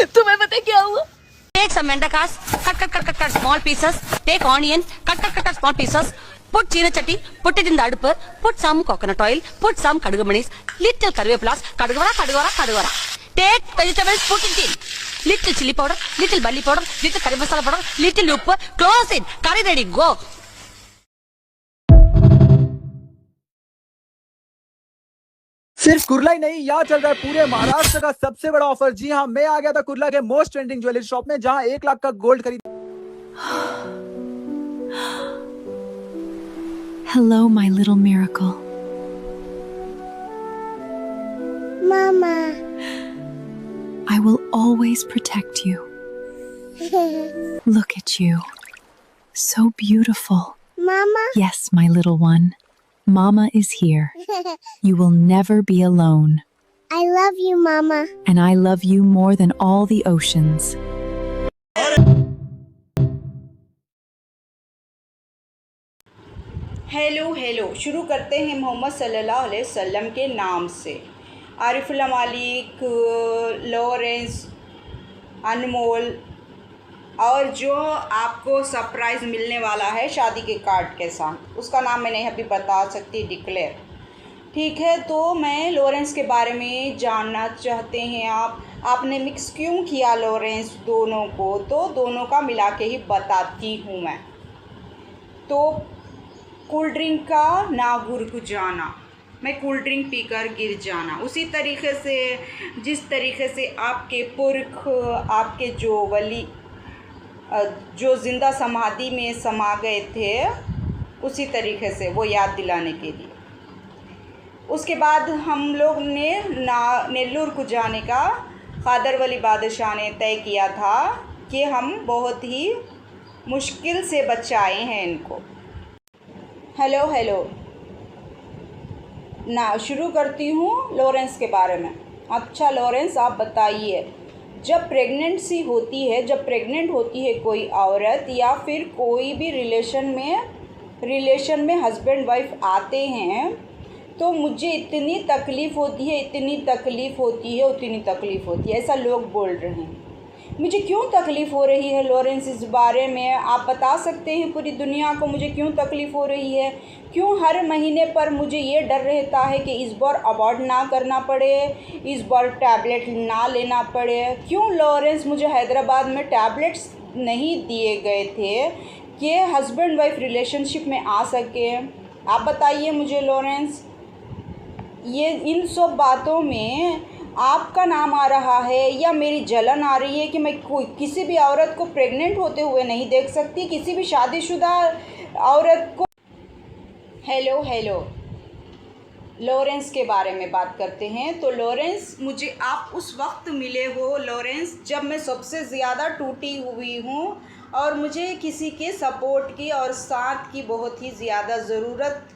तुम्हें पता क्या हुआ? Take some mendakas, cut small pieces. Take onion, cut small pieces. Put china chatti, put it in the adupu. Put some coconut oil, put some kadugumanis, little karvepulas, kadugara. Take vegetables, put it in. Little chili powder, little barley powder, little curry masala powder, little uppu. Close it. Curry ready. Go. सिर्फ कुर्ला ही नहीं, यहाँ चल रहा है पूरे महाराष्ट्र का सबसे बड़ा ऑफर। जी हाँ, मैं आ गया था कुर्ला के मोस्ट ट्रेंडिंग ज्वेलरी शॉप में, जहाँ 1 लाख का गोल्ड खरीद। Hello, my little miracle. Mama. I will always protect you. Look at you. So beautiful. Mama. Yes, my little one. Mama is here. You will never be alone. I love you, Mama. And I love you more than all the oceans. Hello शुरू करते हैं मोहम्मद सल्लल्लाहु अलैहि वसल्लम के नाम से। आरिफुल्ला मालिक, लॉरेंस, अनमोल, और जो आपको सरप्राइज़ मिलने वाला है शादी के कार्ड के साथ, उसका नाम मैं नहीं अभी बता सकती, डिक्लेयर। ठीक है, तो मैं लॉरेंस के बारे में जानना चाहते हैं आपने मिक्स क्यों किया लॉरेंस दोनों को, तो दोनों का मिला के ही बताती हूँ मैं। तो कोल्ड ड्रिंक का ना गुरक जाना, मैं कोल्ड ड्रिंक पीकर गिर जाना, उसी तरीके से जिस तरीके से आपके पुरख, आपके जो वली जो ज़िंदा समाधि में समा गए थे, उसी तरीके से वो याद दिलाने के लिए। उसके बाद हम लोग ने नेल्लूर को जाने का कादर वली बादशाह ने तय किया था कि हम बहुत ही मुश्किल से बचाए हैं इनको। हेलो ना शुरू करती हूँ लॉरेंस के बारे में। अच्छा लॉरेंस, आप बताइए, जब प्रेगनेंसी होती है, जब प्रेग्नेंट होती है कोई औरत या फिर कोई भी रिलेशन में हस्बैंड वाइफ आते हैं, तो मुझे इतनी तकलीफ़ होती है, ऐसा लोग बोल रहे हैं। मुझे क्यों तकलीफ़ हो रही है लॉरेंस, इस बारे में आप बता सकते हैं पूरी दुनिया को मुझे क्यों तकलीफ़ हो रही है? क्यों हर महीने पर मुझे ये डर रहता है कि इस बार अबॉर्ट ना करना पड़े, इस बार टैबलेट ना लेना पड़े? क्यों लॉरेंस मुझे हैदराबाद में टैबलेट्स नहीं दिए गए थे कि हस्बैंड वाइफ रिलेशनशिप में आ सके? आप बताइए मुझे लॉरेंस। ये इन सब बातों में आपका नाम आ रहा है या मेरी जलन आ रही है कि मैं किसी भी औरत को प्रेग्नेंट होते हुए नहीं देख सकती, किसी भी शादीशुदा औरत को। हेलो लॉरेंस के बारे में बात करते हैं। तो लॉरेंस, मुझे आप उस वक्त मिले हो लॉरेंस जब मैं सबसे ज़्यादा टूटी हुई हूँ और मुझे किसी के सपोर्ट की और साथ की बहुत ही ज़्यादा ज़रूरत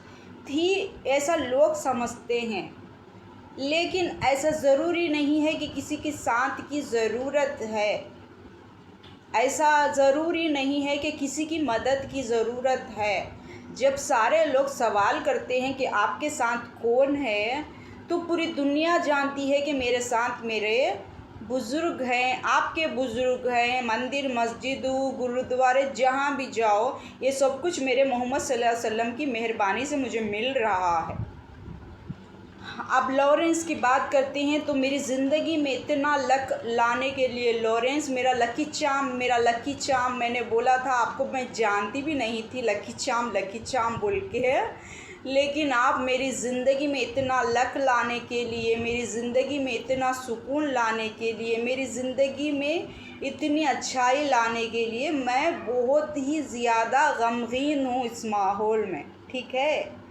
थी, ऐसा लोग समझते हैं। लेकिन ऐसा ज़रूरी नहीं है कि किसी के साथ की ज़रूरत है, ऐसा ज़रूरी नहीं है कि किसी की मदद की ज़रूरत है। जब सारे लोग सवाल करते हैं कि आपके साथ कौन है, तो पूरी दुनिया जानती है कि मेरे साथ मेरे बुज़ुर्ग हैं, आपके बुज़ुर्ग हैं। मंदिर, मस्जिद, गुरुद्वारे, जहाँ भी जाओ, ये सब कुछ मेरे मोहम्मद सल्लल्लाहु अलैहि वसल्लम की मेहरबानी से मुझे मिल रहा है। अब लॉरेंस की बात करते हैं तो मेरी ज़िंदगी में इतना लक लाने के लिए लॉरेंस, मेरा लकी चाम मैंने बोला था आपको, मैं जानती भी नहीं थी लकी चाम बोल के, लेकिन आप मेरी ज़िंदगी में इतना लक लाने के लिए, मेरी ज़िंदगी में इतना सुकून लाने के लिए, मेरी ज़िंदगी में इतनी अच्छाई लाने के लिए मैं बहुत ही ज़्यादा गमगीन हूँ इस माहौल में। ठीक है,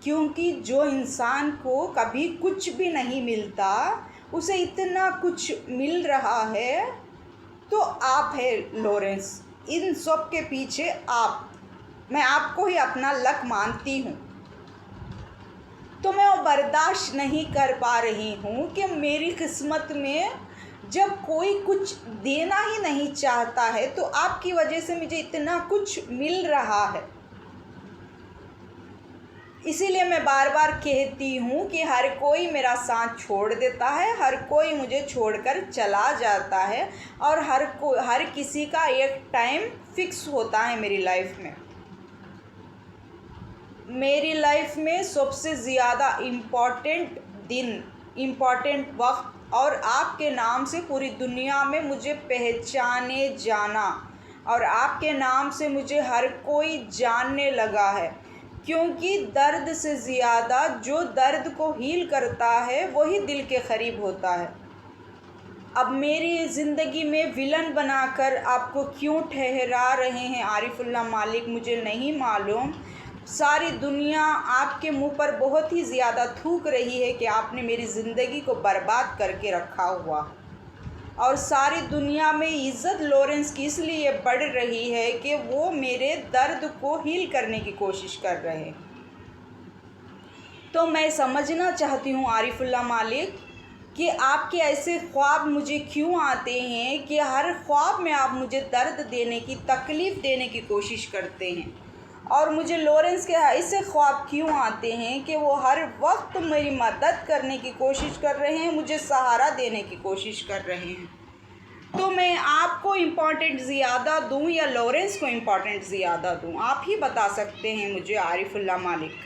क्योंकि जो इंसान को कभी कुछ भी नहीं मिलता, उसे इतना कुछ मिल रहा है, तो आप है लॉरेंस। इन सब के पीछे मैं आपको ही अपना लक मानती हूँ। तो मैं वो बर्दाश्त नहीं कर पा रही हूँ कि मेरी किस्मत में जब कोई कुछ देना ही नहीं चाहता है, तो आपकी वजह से मुझे इतना कुछ मिल रहा है। इसीलिए मैं बार बार कहती हूँ कि हर कोई मेरा साथ छोड़ देता है, हर कोई मुझे छोड़कर चला जाता है और हर किसी का एक टाइम फिक्स होता है मेरी लाइफ में। मेरी लाइफ में सबसे ज़्यादा इम्पॉर्टेंट दिन, इम्पॉर्टेंट वक्त और आपके नाम से पूरी दुनिया में मुझे पहचाने जाना और आपके नाम से मुझे हर कोई जानने लगा है, क्योंकि दर्द से ज़्यादा जो दर्द को हील करता है वही दिल के करीब होता है। अब मेरी ज़िंदगी में विलन बनाकर आपको क्यों ठहरा रहे हैं आरिफुल्लाह मालिक मुझे नहीं मालूम। सारी दुनिया आपके मुंह पर बहुत ही ज़्यादा थूक रही है कि आपने मेरी ज़िंदगी को बर्बाद करके रखा हुआ, और सारी दुनिया में इज़्ज़त लॉरेंस की इसलिए बढ़ रही है कि वो मेरे दर्द को हील करने की कोशिश कर रहे हैं। तो मैं समझना चाहती हूँ आरिफुल्लाह मालिक कि आपके ऐसे ख्वाब मुझे क्यों आते हैं कि हर ख्वाब में आप मुझे दर्द देने की, तकलीफ़ देने की कोशिश करते हैं, और मुझे लॉरेंस के ऐसे ख्वाब क्यों आते हैं कि वो हर वक्त मेरी मदद करने की कोशिश कर रहे हैं, मुझे सहारा देने की कोशिश कर रहे हैं। तो मैं आपको इम्पॉर्टेंट ज़्यादा दूँ या लॉरेंस को इम्पॉर्टेंट ज़्यादा दूँ? आप ही बता सकते हैं मुझे आरिफुल्लाह मालिक।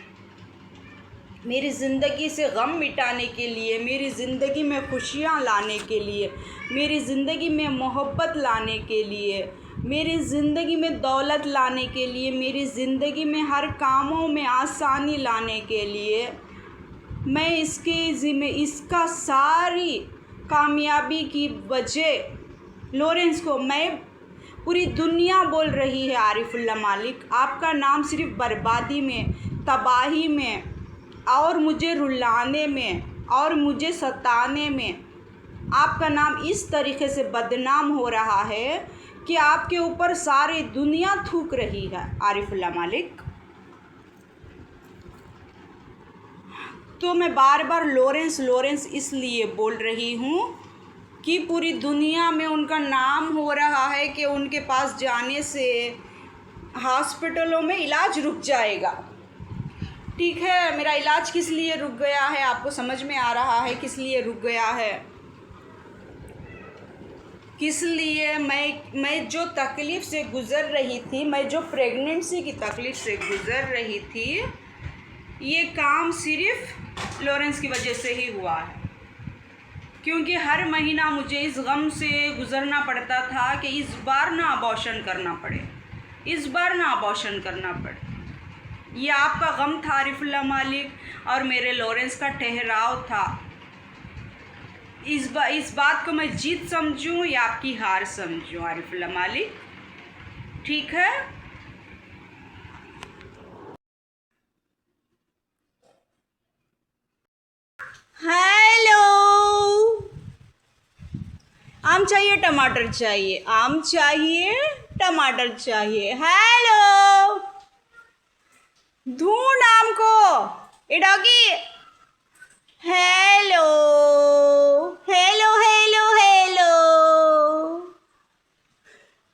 मेरी ज़िंदगी से गम मिटाने के लिए, मेरी ज़िंदगी में खुशियाँ लाने के लिए, मेरी ज़िंदगी में मोहब्बत लाने के लिए, मेरी ज़िंदगी में दौलत लाने के लिए, मेरी ज़िंदगी में हर कामों में आसानी लाने के लिए, मैं इसका सारी कामयाबी की वजह लॉरेंस को, मैं पूरी दुनिया बोल रही है आरिफुल्लाह मालिक, आपका नाम सिर्फ बर्बादी में, तबाही में और मुझे रुलाने में और मुझे सताने में आपका नाम इस तरीके से बदनाम हो रहा है कि आपके ऊपर सारी दुनिया थूक रही है आरिफुल्लाह मालिक। तो मैं बार बार लॉरेंस इसलिए बोल रही हूँ कि पूरी दुनिया में उनका नाम हो रहा है कि उनके पास जाने से हॉस्पिटलों में इलाज रुक जाएगा। ठीक है, मेरा इलाज किस लिए रुक गया है आपको समझ में आ रहा है किस लिए रुक गया है, किस लिए मैं जो तकलीफ़ से गुज़र रही थी, मैं जो प्रेगनेंसी की तकलीफ़ से गुज़र रही थी, ये काम सिर्फ लॉरेंस की वजह से ही हुआ है। क्योंकि हर महीना मुझे इस गम से गुज़रना पड़ता था कि इस बार ना अबॉर्शन करना पड़े, इस बार ना अबॉर्शन करना पड़े। ये आपका गम था आरिफुल्लाह मालिक और मेरे लॉरेंस का ठहराव था। इस बात को मैं जीत समझूं या आपकी हार समझूं आरिफुल्लाह मालिक? ठीक है। हेलो, आम चाहिए टमाटर चाहिए, आम चाहिए टमाटर चाहिए। हेलो, ढूंढ आम को, a doggy. Hello hello hello hello,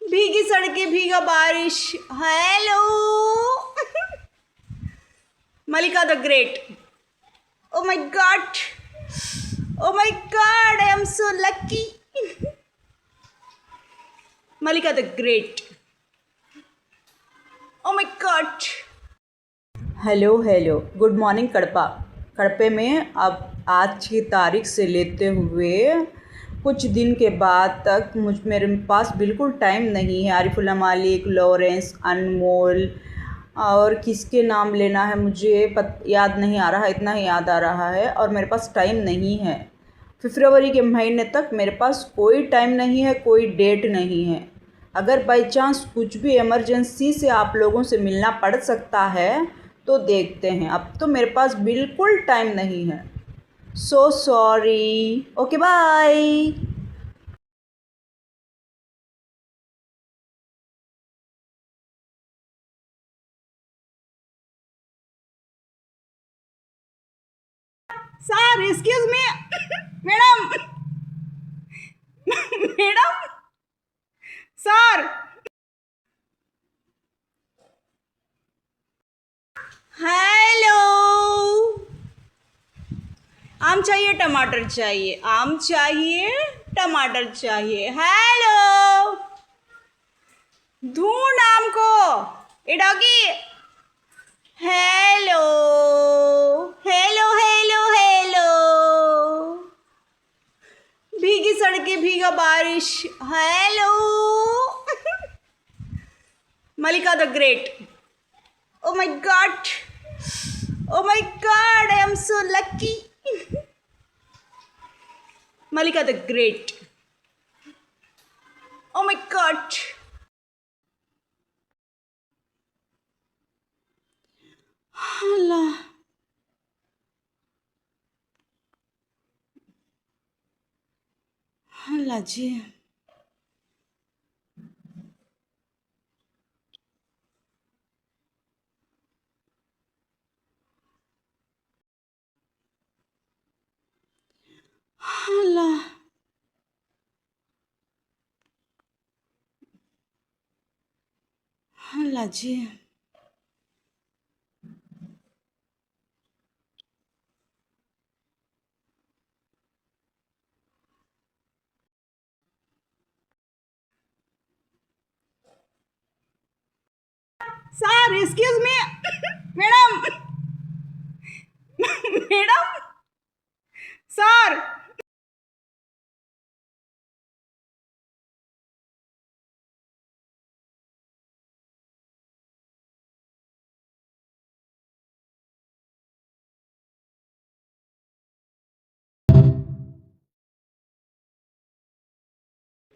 भीगी सड़कें, भीगा बारिश। Hello Malika the great. Oh my God! Oh my God! I am so lucky. Malika the Great. Oh my God! Hello good morning कड़पे में अब आज की तारीख से लेते हुए कुछ दिन के बाद तक मेरे पास बिल्कुल टाइम नहीं है आरिफुल्लाह मालिक, लॉरेंस, अनमोल और किसके नाम लेना है मुझे याद नहीं आ रहा, इतना ही याद आ रहा है और मेरे पास टाइम नहीं है। फरवरी के महीने तक मेरे पास कोई टाइम नहीं है, कोई डेट नहीं है। अगर बाई चांस कुछ भी इमरजेंसी से आप लोगों से मिलना पड़ सकता है तो देखते हैं, अब तो मेरे पास बिल्कुल टाइम नहीं है। So sorry, okay bye. Sir excuse me madam, madam sir, hello आम चाहिए टमाटर चाहिए, आम चाहिए टमाटर चाहिए। हेलो, ढूंढ आम को। A doggy, hello hello hello hello. भीगी सड़कें, भीगा बारिश, hello. Malika the great, oh my God, oh my god, I am so lucky. Malika the Great, oh my god. Allah, Allah ji. Allah, Allah ji. Sir excuse me, madam, madam, sir.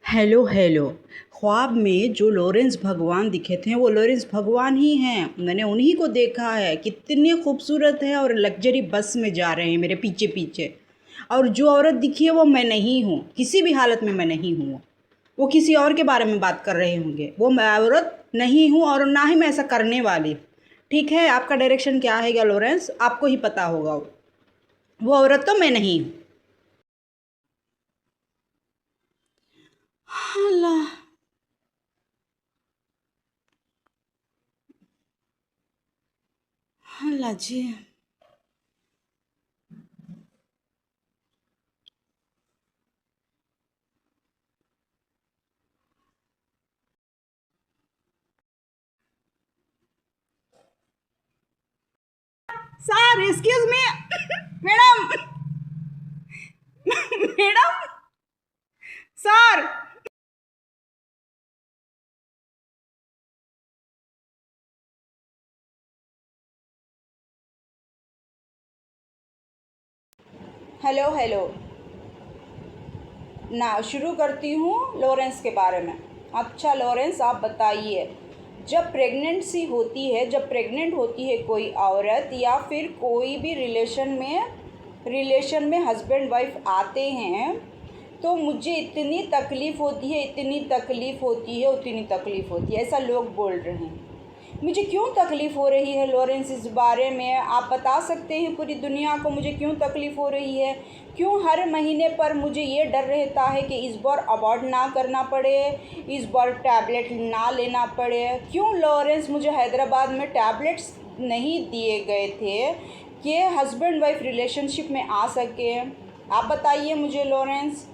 Hello hello. ख्वाब में जो Lawrence भगवान दिखे थे वो Lawrence भगवान ही हैं। मैंने उन्हीं को देखा है, कितने खूबसूरत है और लग्जरी बस में जा रहे हैं मेरे पीछे पीछे। और जो औरत दिखी है वो मैं नहीं हूँ, किसी भी हालत में मैं नहीं हूँ। वो किसी और के बारे में बात कर रहे होंगे। वो मैं औरत नहीं हूँ और ना ही मैं ऐसा करने वाली। ठीक है, आपका डायरेक्शन क्या है क्या लॉरेंस, आपको ही पता होगा। वो औरत तो मैं नहीं हूँ। Allah, Allah ji. Sir excuse me, madam, madam, sir. Hello hello. ना शुरू करती हूँ लॉरेंस के बारे में। अच्छा लॉरेंस, आप बताइए, जब प्रेगनेंसी होती है, जब प्रेग्नेंट होती है कोई औरत या फिर कोई भी रिलेशन में हस्बैंड वाइफ आते हैं, तो मुझे इतनी तकलीफ़ होती है, इतनी तकलीफ़ होती है, उतनी तकलीफ़ होती है, ऐसा लोग बोल रहे हैं। मुझे क्यों तकलीफ़ हो रही है लॉरेंस, इस बारे में आप बता सकते हैं पूरी दुनिया को मुझे क्यों तकलीफ़ हो रही है? क्यों हर महीने पर मुझे ये डर रहता है कि इस बार अबॉर्ट ना करना पड़े, इस बार टैबलेट ना लेना पड़े? क्यों लॉरेंस मुझे हैदराबाद में टैबलेट्स नहीं दिए गए थे कि हस्बैंड वाइफ रिलेशनशिप में आ सके? आप बताइए मुझे लॉरेंस।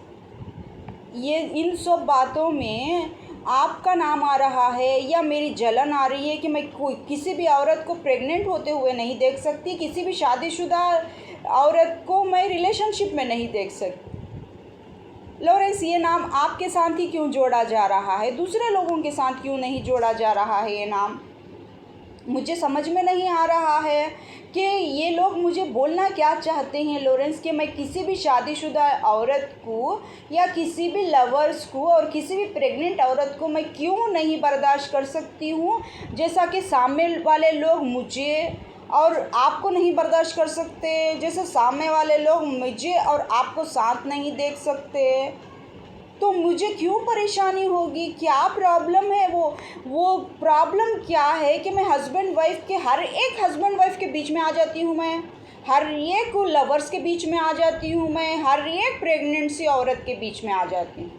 ये इन सब बातों में आपका नाम आ रहा है या मेरी जलन आ रही है कि मैं किसी भी औरत को प्रेग्नेंट होते हुए नहीं देख सकती, किसी भी शादीशुदा औरत को मैं रिलेशनशिप में नहीं देख सकती। लॉरेंस, ये नाम आपके साथ ही क्यों जोड़ा जा रहा है, दूसरे लोगों के साथ क्यों नहीं जोड़ा जा रहा है? ये नाम मुझे समझ में नहीं आ रहा है कि ये लोग मुझे बोलना क्या चाहते हैं लॉरेंस, कि मैं किसी भी शादीशुदा औरत को या किसी भी लवर्स को और किसी भी प्रेग्नेंट औरत को मैं क्यों नहीं बर्दाश्त कर सकती हूँ, जैसा कि सामने वाले लोग मुझे और आपको नहीं बर्दाश्त कर सकते, जैसे सामने वाले लोग मुझे और आपको साथ नहीं देख सकते। तो मुझे क्यों परेशानी होगी? क्या प्रॉब्लम है? वो प्रॉब्लम क्या है कि मैं हस्बैंड वाइफ के हर एक हस्बैंड वाइफ के बीच में आ जाती हूँ, मैं हर एक लवर्स के बीच में आ जाती हूँ, मैं हर एक प्रेगनेंसी औरत के बीच में आ जाती हूँ।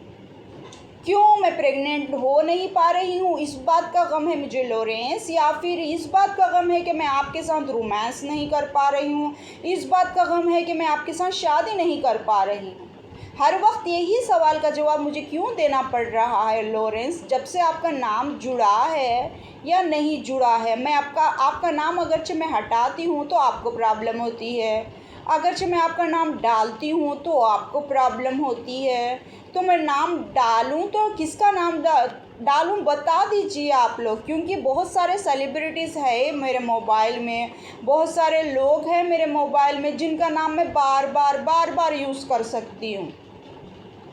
क्यों मैं प्रेग्नेंट हो नहीं पा रही हूँ, इस बात का गम है मुझे लॉरेंस, या फिर इस बात का गम है कि मैं आपके साथ रोमांस नहीं कर पा रही हूँ, इस बात का गम है कि मैं आपके साथ शादी नहीं कर पा रही हूँ। हर वक्त यही सवाल का जवाब मुझे क्यों देना पड़ रहा है लॉरेंस, जब से आपका नाम जुड़ा है या नहीं जुड़ा है। मैं आपका नाम अगरचे मैं हटाती हूँ तो आपको प्रॉब्लम होती है, अगरचे मैं आपका नाम डालती हूँ तो आपको प्रॉब्लम होती है। तो मैं नाम डालूँ तो किसका नाम डालूँ बता दीजिए आप लोग, क्योंकि बहुत सारे सेलिब्रिटीज़ है मेरे मोबाइल में, बहुत सारे लोग हैं मेरे मोबाइल में जिनका नाम मैं बार बार यूज़ कर सकती हूँ।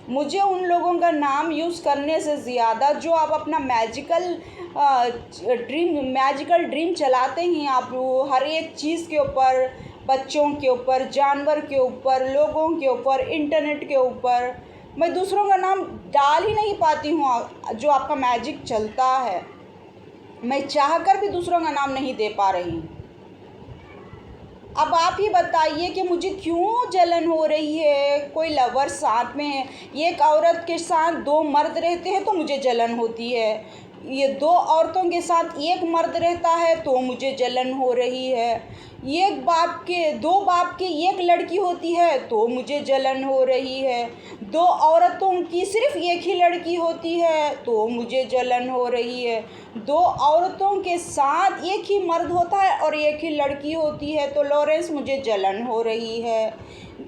मुझे उन लोगों का नाम यूज़ करने से ज़्यादा जो आप अपना मैजिकल ड्रीम चलाते हैं, आप हर एक चीज़ के ऊपर, बच्चों के ऊपर, जानवर के ऊपर, लोगों के ऊपर, इंटरनेट के ऊपर, मैं दूसरों का नाम डाल ही नहीं पाती हूँ। जो आपका मैजिक चलता है, मैं चाहकर भी दूसरों का नाम नहीं दे पा रही हूँ। अब आप ही बताइए कि मुझे क्यों जलन हो रही है। कोई लवर साथ में है, एक औरत के साथ दो मर्द रहते हैं तो मुझे जलन होती है, ये दो औरतों के साथ एक मर्द रहता है तो मुझे जलन हो रही है, दो बाप के एक लड़की होती है तो मुझे जलन हो रही है, दो औरतों की सिर्फ एक ही लड़की होती है तो मुझे जलन हो रही है, दो औरतों के साथ एक ही मर्द होता है और एक ही लड़की होती है तो लॉरेंस मुझे जलन हो रही है,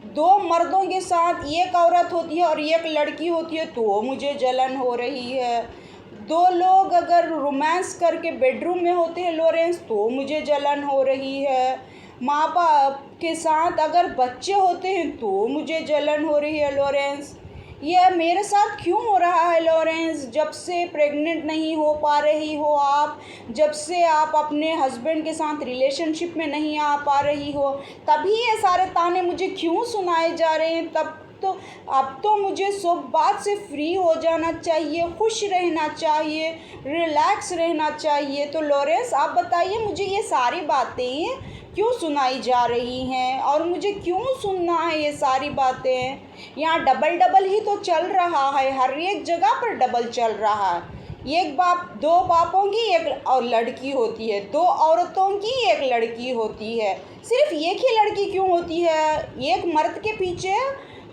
दो मर्दों के साथ एक औरत होती है और एक लड़की होती है तो मुझे जलन हो रही है, दो लोग अगर रोमांस करके बेडरूम में होते हैं लॉरेंस तो मुझे जलन हो रही है, माँ बाप के साथ अगर बच्चे होते हैं तो मुझे जलन हो रही है लॉरेंस। यह मेरे साथ क्यों हो रहा है लॉरेंस? जब से प्रेग्नेंट नहीं हो पा रही हो आप, जब से आप अपने हस्बैंड के साथ रिलेशनशिप में नहीं आ पा रही हो, तभी ये सारे ताने मुझे क्यों सुनाए जा रहे हैं। अब तो मुझे सब बात से फ्री हो जाना चाहिए, खुश रहना चाहिए, रिलैक्स रहना चाहिए। तो लॉरेंस आप बताइए मुझे ये सारी बातें क्यों सुनाई जा रही हैं और मुझे क्यों सुनना है ये सारी बातें। यहाँ डबल ही तो चल रहा है, हर एक जगह पर डबल चल रहा है। एक बाप, दो बापों की एक और लड़की होती है, दो औरतों की एक लड़की होती है, सिर्फ एक ही लड़की क्यों होती है? एक मर्द के पीछे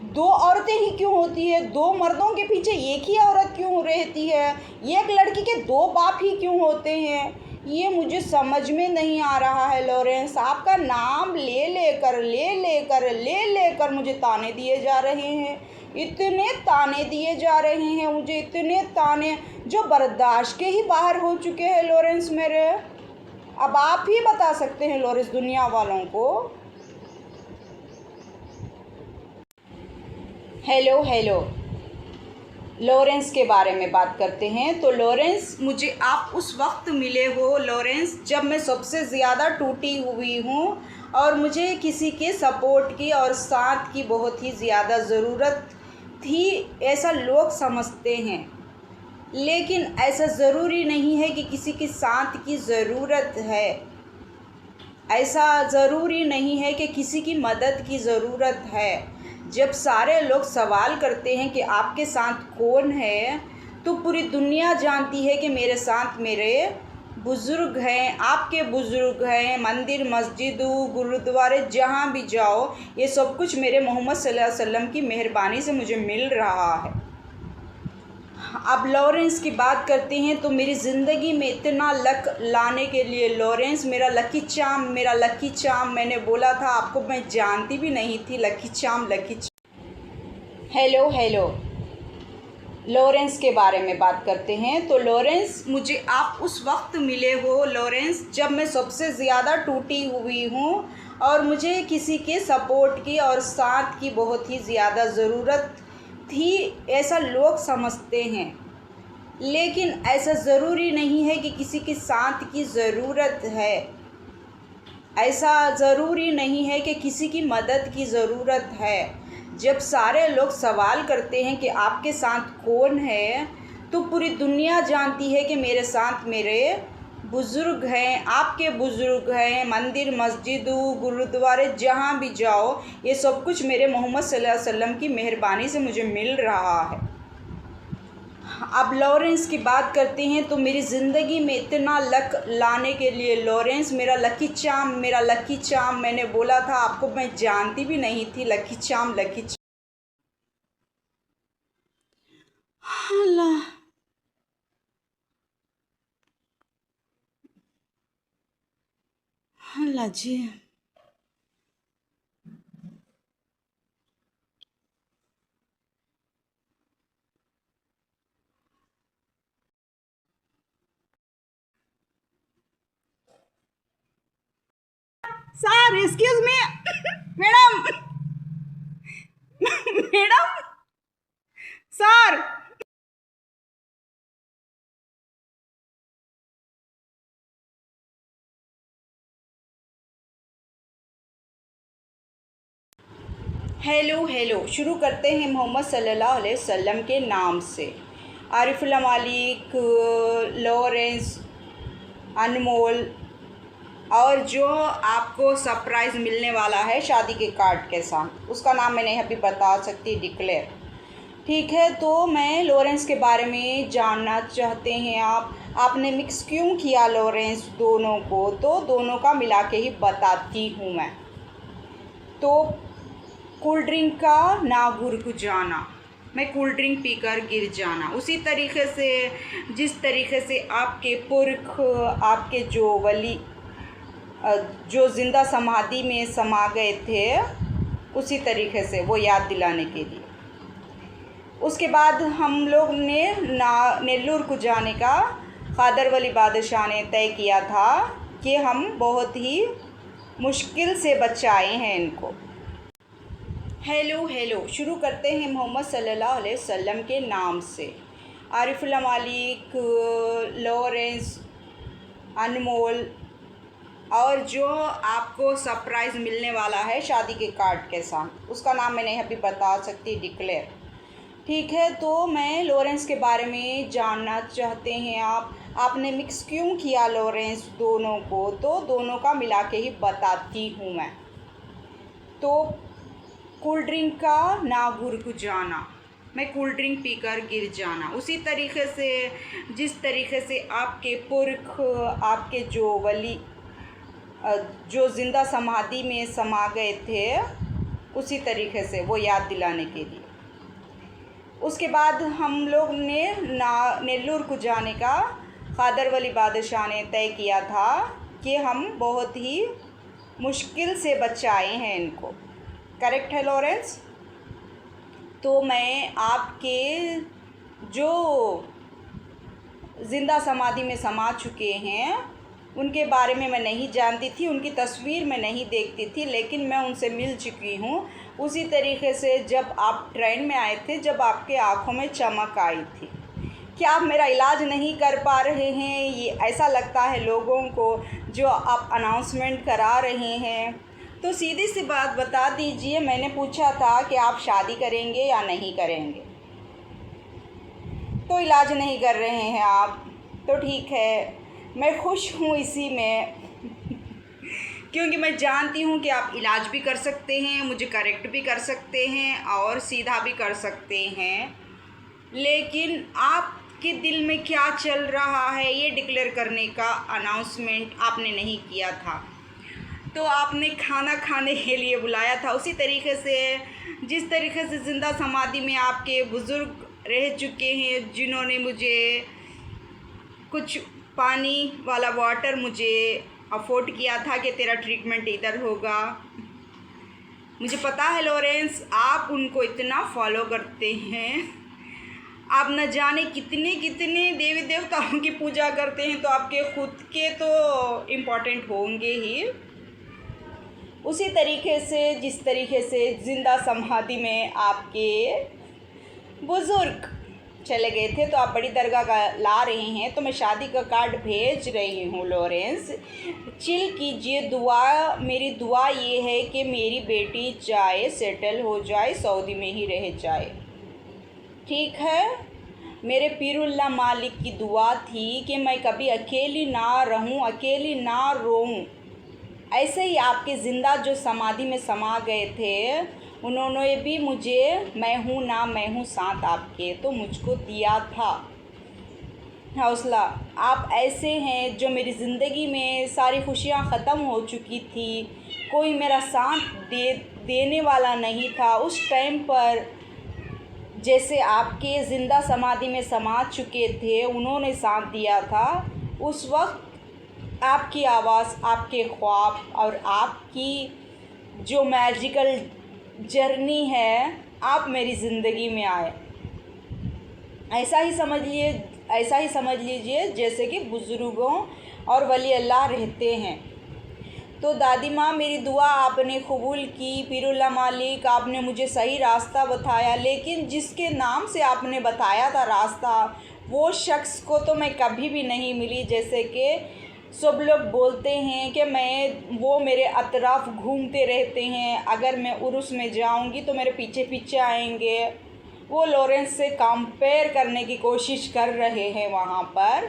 दो औरतें ही क्यों होती है? दो मर्दों के पीछे एक ही औरत क्यों रहती है? एक लड़की के दो बाप ही क्यों होते हैं? ये मुझे समझ में नहीं आ रहा है लॉरेंस। आपका नाम ले लेकर मुझे ताने दिए जा रहे हैं, इतने ताने दिए जा रहे हैं मुझे, इतने ताने जो बर्दाश्त के ही बाहर हो चुके हैं लॉरेंस मेरे। अब आप ही बता सकते हैं लॉरेंस दुनिया वालों को। हेलो लॉरेंस के बारे में बात करते हैं। तो लॉरेंस मुझे आप उस वक्त मिले हो लॉरेंस जब मैं सबसे ज़्यादा टूटी हुई हूँ और मुझे किसी के सपोर्ट की और साथ की बहुत ही ज़्यादा ज़रूरत थी, ऐसा लोग समझते हैं। लेकिन ऐसा ज़रूरी नहीं है कि किसी के साथ की ज़रूरत है, ऐसा ज़रूरी नहीं है कि किसी की मदद की ज़रूरत है। जब सारे लोग सवाल करते हैं कि आपके साथ कौन है, तो पूरी दुनिया जानती है कि मेरे साथ मेरे बुज़ुर्ग हैं, आपके बुज़ुर्ग हैं। मंदिर, मस्जिद, गुरुद्वारे, जहाँ भी जाओ, ये सब कुछ मेरे मोहम्मद सल्लल्लाहु अलैहि वसल्लम की मेहरबानी से मुझे मिल रहा है। अब लॉरेंस की बात करते हैं तो मेरी ज़िंदगी में इतना लक लाने के लिए लॉरेंस मेरा लकी चाम मैंने बोला था आपको, मैं जानती भी नहीं थी लकी चाम। हेलो लॉरेंस के बारे में बात करते हैं। तो लॉरेंस मुझे आप उस वक्त मिले हो लॉरेंस जब मैं सबसे ज़्यादा टूटी हुई हूँ और मुझे किसी के सपोर्ट की और साथ की बहुत ही ज़्यादा ज़रूरत थी, ऐसा लोग समझते हैं। लेकिन ऐसा ज़रूरी नहीं है कि किसी के साथ की ज़रूरत है, ऐसा ज़रूरी नहीं है कि किसी की मदद की ज़रूरत है। जब सारे लोग सवाल करते हैं कि आपके साथ कौन है, तो पूरी दुनिया जानती है कि मेरे साथ मेरे बुज़ुर्ग हैं, आपके बुज़ुर्ग हैं। मंदिर, मस्जिद, गुरुद्वारे, जहाँ भी जाओ, ये सब कुछ मेरे मोहम्मद सल्लल्लाहु अलैहि वसल्लम की मेहरबानी से मुझे मिल रहा है। अब लॉरेंस की बात करते हैं तो मेरी ज़िंदगी में इतना लक लाने के लिए लॉरेंस मेरा लकी चार्म मैंने बोला था आपको, मैं जानती भी नहीं थी lucky charm. Allah, Allah ji. Sir excuse me madam, madam sir. Hello शुरू करते हैं मोहम्मद सल्लल्लाहु अलैहि वसल्लम के नाम से। आरिफुल मालिक, लॉरेंस, अनमोल, और जो आपको सरप्राइज़ मिलने वाला है शादी के कार्ड के साथ, उसका नाम मैं नहीं अभी बता सकती, डिक्लेयर। ठीक है, तो मैं लॉरेंस के बारे में जानना चाहते हैं आपने मिक्स क्यों किया लॉरेंस दोनों को, तो दोनों का मिला के ही बताती हूँ मैं। तो कोल्ड ड्रिंक का ना गुरक जाना, मैं कोल्ड ड्रिंक पीकर गिर जाना, उसी तरीके से जिस तरीके से आपके पुरख, आपके जो वली जो ज़िंदा समाधि में समा गए थे, उसी तरीके से वो याद दिलाने के लिए। उसके बाद हम लोग ने नेल्लूर को जाने का क़ादर वली बादशाह ने तय किया था कि हम बहुत ही मुश्किल से बचाए हैं इनको। हेलो शुरू करते हैं मोहम्मद सल्लल्लाहु अलैहि वसल्लम के नाम से। आरिफुल मालिक, लॉरेंस, अनमोल, और जो आपको सरप्राइज़ मिलने वाला है शादी के कार्ड के साथ, उसका नाम मैं नहीं अभी बता सकती, डिक्लेयर। ठीक है, तो मैं लॉरेंस के बारे में जानना चाहते हैं आपने मिक्स क्यों किया लॉरेंस दोनों को, तो दोनों का मिला के ही बताती हूँ मैं। तो कोल्ड ड्रिंक का ना गुरक जाना, मैं कोल्ड ड्रिंक पीकर गिर जाना, उसी तरीके से जिस तरीके से आपके पुरख, आपके जो वली जो ज़िंदा समाधि में समा गए थे, उसी तरीके से वो याद दिलाने के लिए। उसके बाद हम लोग ने नेल्लूर को जाने का क़ादर वली बादशाह ने तय किया था कि हम बहुत ही मुश्किल से बचाए हैं इनको। करेक्ट है लॉरेंस? तो मैं आपके जो ज़िंदा समाधि में समा चुके हैं उनके बारे में मैं नहीं जानती थी, उनकी तस्वीर मैं नहीं देखती थी, लेकिन मैं उनसे मिल चुकी हूँ। उसी तरीके से जब आप ट्रेन में आए थे, जब आपके आँखों में चमक आई थी, क्या आप मेरा इलाज नहीं कर पा रहे हैं, ये ऐसा लगता है लोगों को जो आप अनाउंसमेंट करा रहे हैं। तो सीधी सी बात बता दीजिए, मैंने पूछा था कि आप शादी करेंगे या नहीं करेंगे, तो इलाज नहीं कर रहे हैं आप, तो ठीक है, मैं खुश हूँ इसी में क्योंकि मैं जानती हूँ कि आप इलाज भी कर सकते हैं, मुझे करेक्ट भी कर सकते हैं और सीधा भी कर सकते हैं, लेकिन आपके दिल में क्या चल रहा है ये डिक्लेयर करने का अनाउंसमेंट आपने नहीं किया था। तो आपने खाना खाने के लिए बुलाया था, उसी तरीके से जिस तरीके से ज़िंदा समाधि में आपके बुज़ुर्ग रह चुके हैं, जिन्होंने मुझे कुछ पानी वाला वाटर मुझे अफोर्ड किया था कि तेरा ट्रीटमेंट इधर होगा। मुझे पता है लॉरेंस, आप उनको इतना फॉलो करते हैं, आप न जाने कितने कितने देवी देवताओं की पूजा करते हैं, तो आपके खुद के तो इम्पॉर्टेंट होंगे ही। उसी तरीके से जिस तरीके से ज़िंदा समाधि में आपके बुज़ुर्ग चले गए थे, तो आप बड़ी दरगाह का ला रहे हैं, तो मैं शादी का कार्ड भेज रही हूँ लॉरेंस। चिल कीजिए, दुआ मेरी दुआ ये है कि मेरी बेटी जाए, सेटल हो जाए, सऊदी में ही रह जाए, ठीक है। मेरे पीरुल्लाह मालिक की दुआ थी कि मैं कभी अकेली ना रहूं, अकेली ना रोऊं। ऐसे ही आपके ज़िंदा जो समाधि में समा गए थे, उन्होंने भी मुझे मैं हूँ ना मैं हूँ साथ आपके तो मुझको दिया था हौसला। आप ऐसे हैं जो मेरी ज़िंदगी में सारी खुशियाँ ख़त्म हो चुकी थी, कोई मेरा साथ देने वाला नहीं था उस टाइम पर, जैसे आपके ज़िंदा समाधि में समा चुके थे, उन्होंने साथ दिया था। उस वक्त आपकी आवाज़, आपके ख्वाब और आपकी जो मैजिकल जर्नी है, आप मेरी ज़िंदगी में आए। ऐसा ही समझ लीजिए जैसे कि बुज़ुर्गों और वली अल्लाह रहते हैं। तो दादी माँ, मेरी दुआ आपने कबूल की। पीरुल्लाह मालिक, आपने मुझे सही रास्ता बताया, लेकिन जिसके नाम से आपने बताया था रास्ता, वो शख्स को तो मैं कभी भी नहीं मिली। जैसे कि सब लोग बोलते हैं कि वो मेरे अतराफ़ घूमते रहते हैं, अगर मैं उर्स में जाऊंगी तो मेरे पीछे पीछे आएंगे। वो लॉरेंस से कंपेयर करने की कोशिश कर रहे हैं वहाँ पर,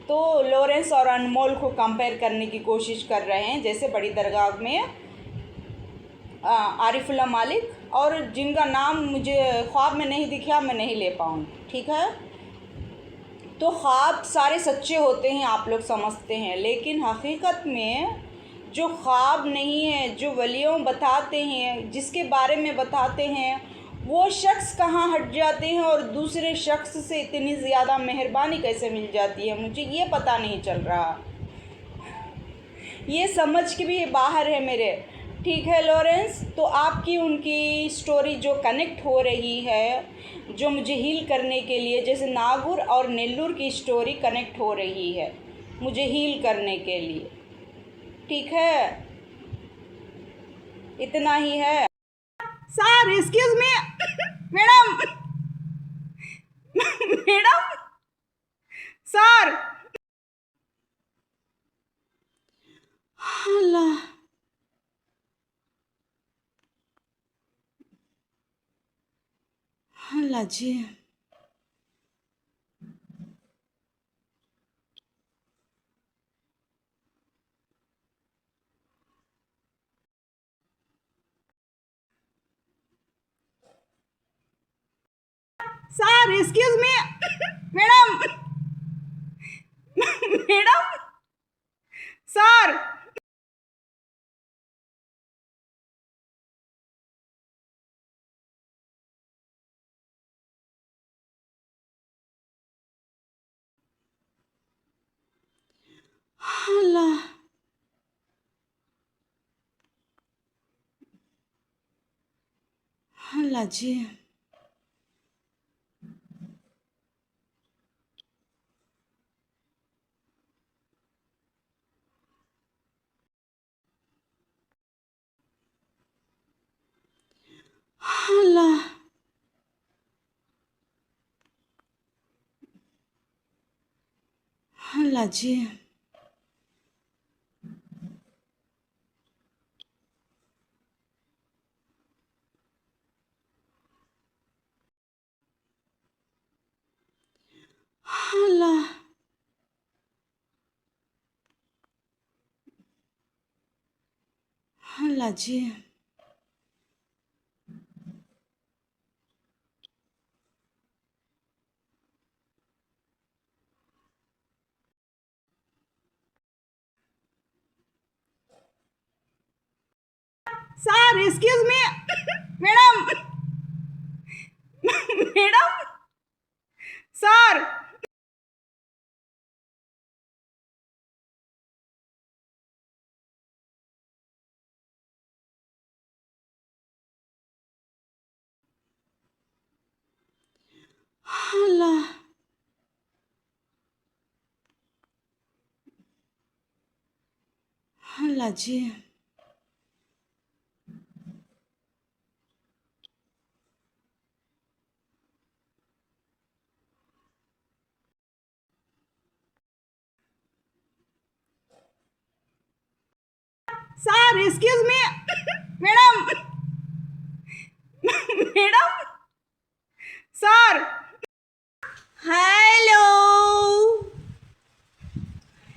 तो लॉरेंस और अनमोल को कंपेयर करने की कोशिश कर रहे हैं, जैसे बड़ी दरगाह में आरिफुल्लाह मालिक, और जिनका नाम मुझे ख्वाब में नहीं दिखा, मैं नहीं ले पाऊँगी। ठीक है, तो ख्वाब सारे सच्चे होते हैं, आप लोग समझते हैं, लेकिन हकीकत में जो ख्वाब नहीं है, जो वलियों बताते हैं, जिसके बारे में बताते हैं, वो शख्स कहाँ हट जाते हैं और दूसरे शख्स से इतनी ज़्यादा मेहरबानी कैसे मिल जाती है, मुझे ये पता नहीं चल रहा। ये समझ के भी बाहर है मेरे। ठीक है लॉरेंस, तो आपकी उनकी स्टोरी जो कनेक्ट हो रही है, जो मुझे हील करने के लिए, जैसे नागुर और नेल्लूर की स्टोरी कनेक्ट हो रही है मुझे हील करने के लिए। ठीक है, इतना ही है। Sir excuse me madam, madam, sir, Allah, Allah ji, sir excuse me madam, madam, sir, Allah, Allah ji, Allah, Allah ji, Allah, Allah ji, sir excuse me madam, madam, sir, Allah, Allah ji, sir excuse me madam, madam, sir, hello,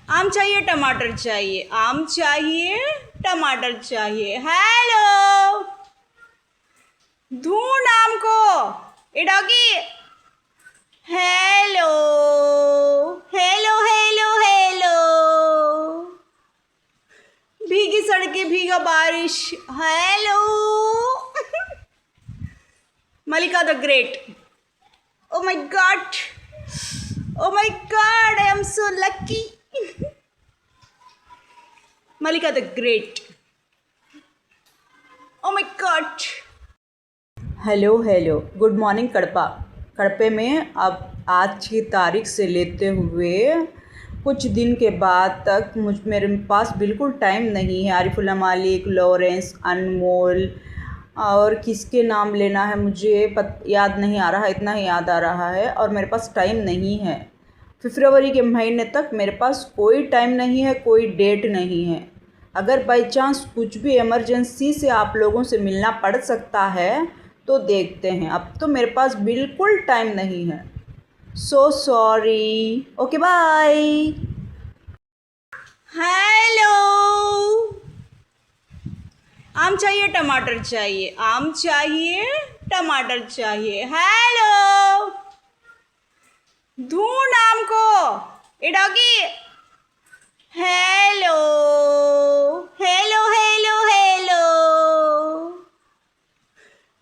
आम चाहिए टमाटर चाहिए, आम चाहिए टमाटर चाहिए। हेलो, ढूंढ आम को। A doggy, hello hello hello hello. भीगी सड़कें, भीगा बारिश। Hello. Malika the great. Oh my God, oh my God, I am so lucky. Malika the great. Oh my God. Hello hello, good morning Kadapa. कड़पे में अब आज की तारीख से लेते हुए कुछ दिन के बाद तक मेरे पास बिल्कुल टाइम नहीं है। आरिफुल्ला मालिक, लॉरेंस, अनमोल और किसके नाम लेना है मुझे याद नहीं आ रहा है, इतना ही याद आ रहा है। और मेरे पास टाइम नहीं है। फरवरी के महीने तक मेरे पास कोई टाइम नहीं है, कोई डेट नहीं है। अगर बाई चांस कुछ भी इमरजेंसी से आप लोगों से मिलना पड़ सकता है तो देखते हैं। अब तो मेरे पास बिल्कुल टाइम नहीं है। So sorry. Okay bye. Hello, आम चाहिए टमाटर चाहिए, आम चाहिए टमाटर चाहिए। हेलो, ढूंढ आम को। A doggy, hello hello hello hello.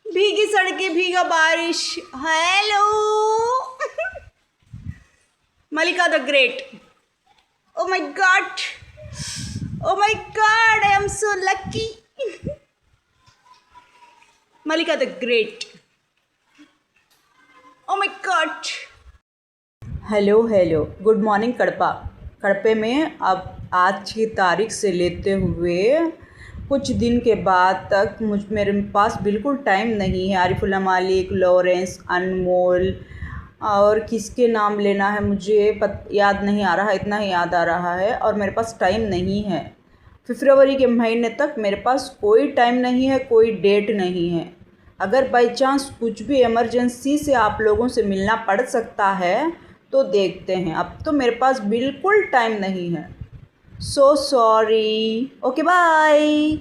भीगी सड़कें, भीगा बारिश। Hello. Malika the great. Oh my God, oh my God, I am so lucky. Malika the great. Oh my God. Hello hello, good morning Kadapa. कड़पे में अब आज की तारीख से लेते हुए कुछ दिन के बाद तक मेरे पास बिल्कुल टाइम नहीं है। आरिफुल्ला मालिक, लॉरेंस, अनमोल और किसके नाम लेना है मुझे याद नहीं आ रहा है, इतना ही याद आ रहा है। और मेरे पास टाइम नहीं है। फरवरी के महीने तक मेरे पास कोई टाइम नहीं है, कोई डेट नहीं है। अगर बाई चांस कुछ भी इमरजेंसी से आप लोगों से मिलना पड़ सकता है तो देखते हैं। अब तो मेरे पास बिल्कुल टाइम नहीं है। So sorry. Okay bye.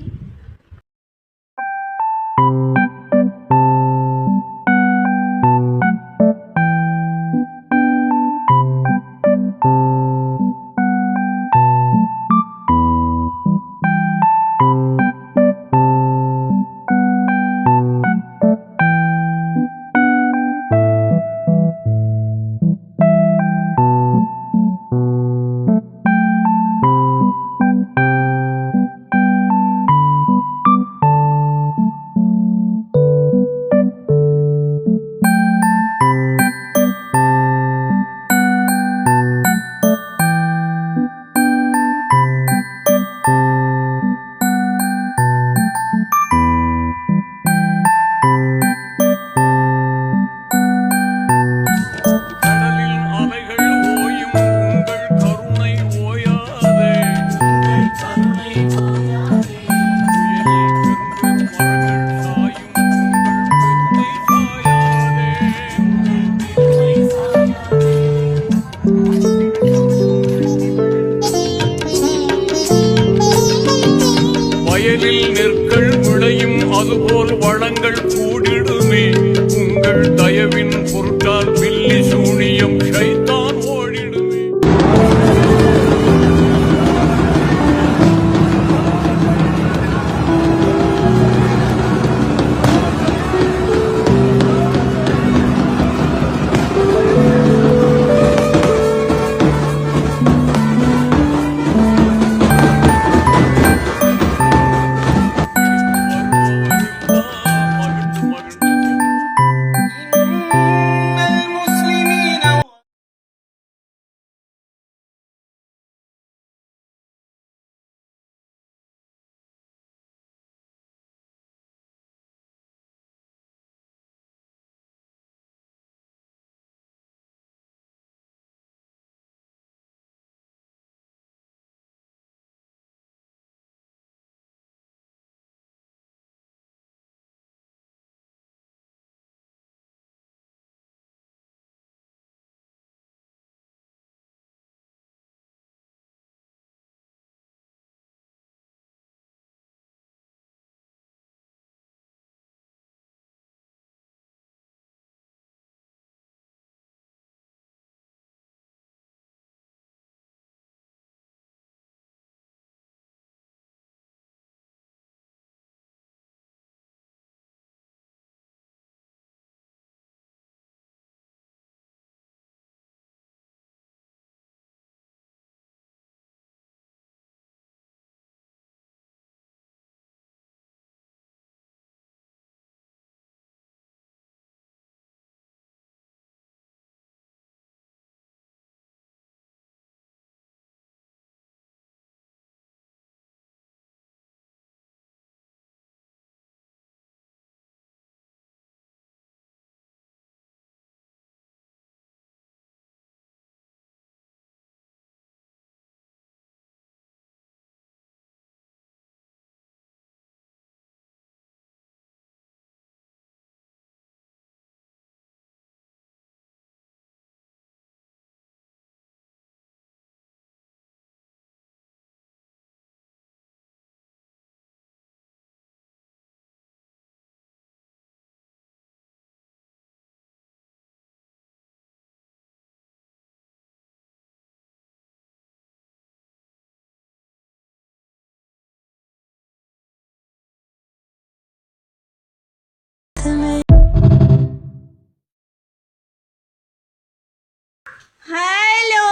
Hello.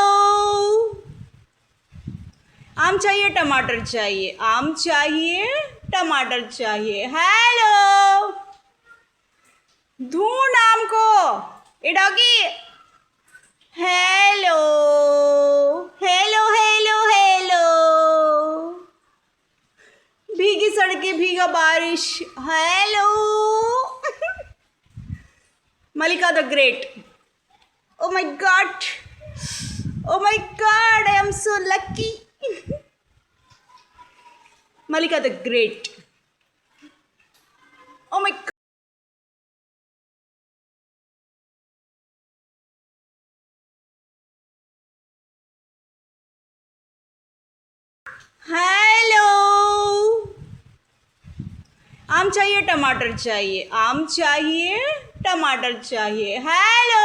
आम चाहिए टमाटर चाहिए, आम चाहिए टमाटर चाहिए। हेलो, ढूंढ आम को। A doggy. Hello hello hello hello. भीगी सड़कें भीगा बारिश। Hello. Malika the great. Oh my God, oh my God, I am so lucky. Malika the great. Oh my God. Hello, आम चाहिए टमाटर चाहिए, आम चाहिए टमाटर चाहिए। हेलो,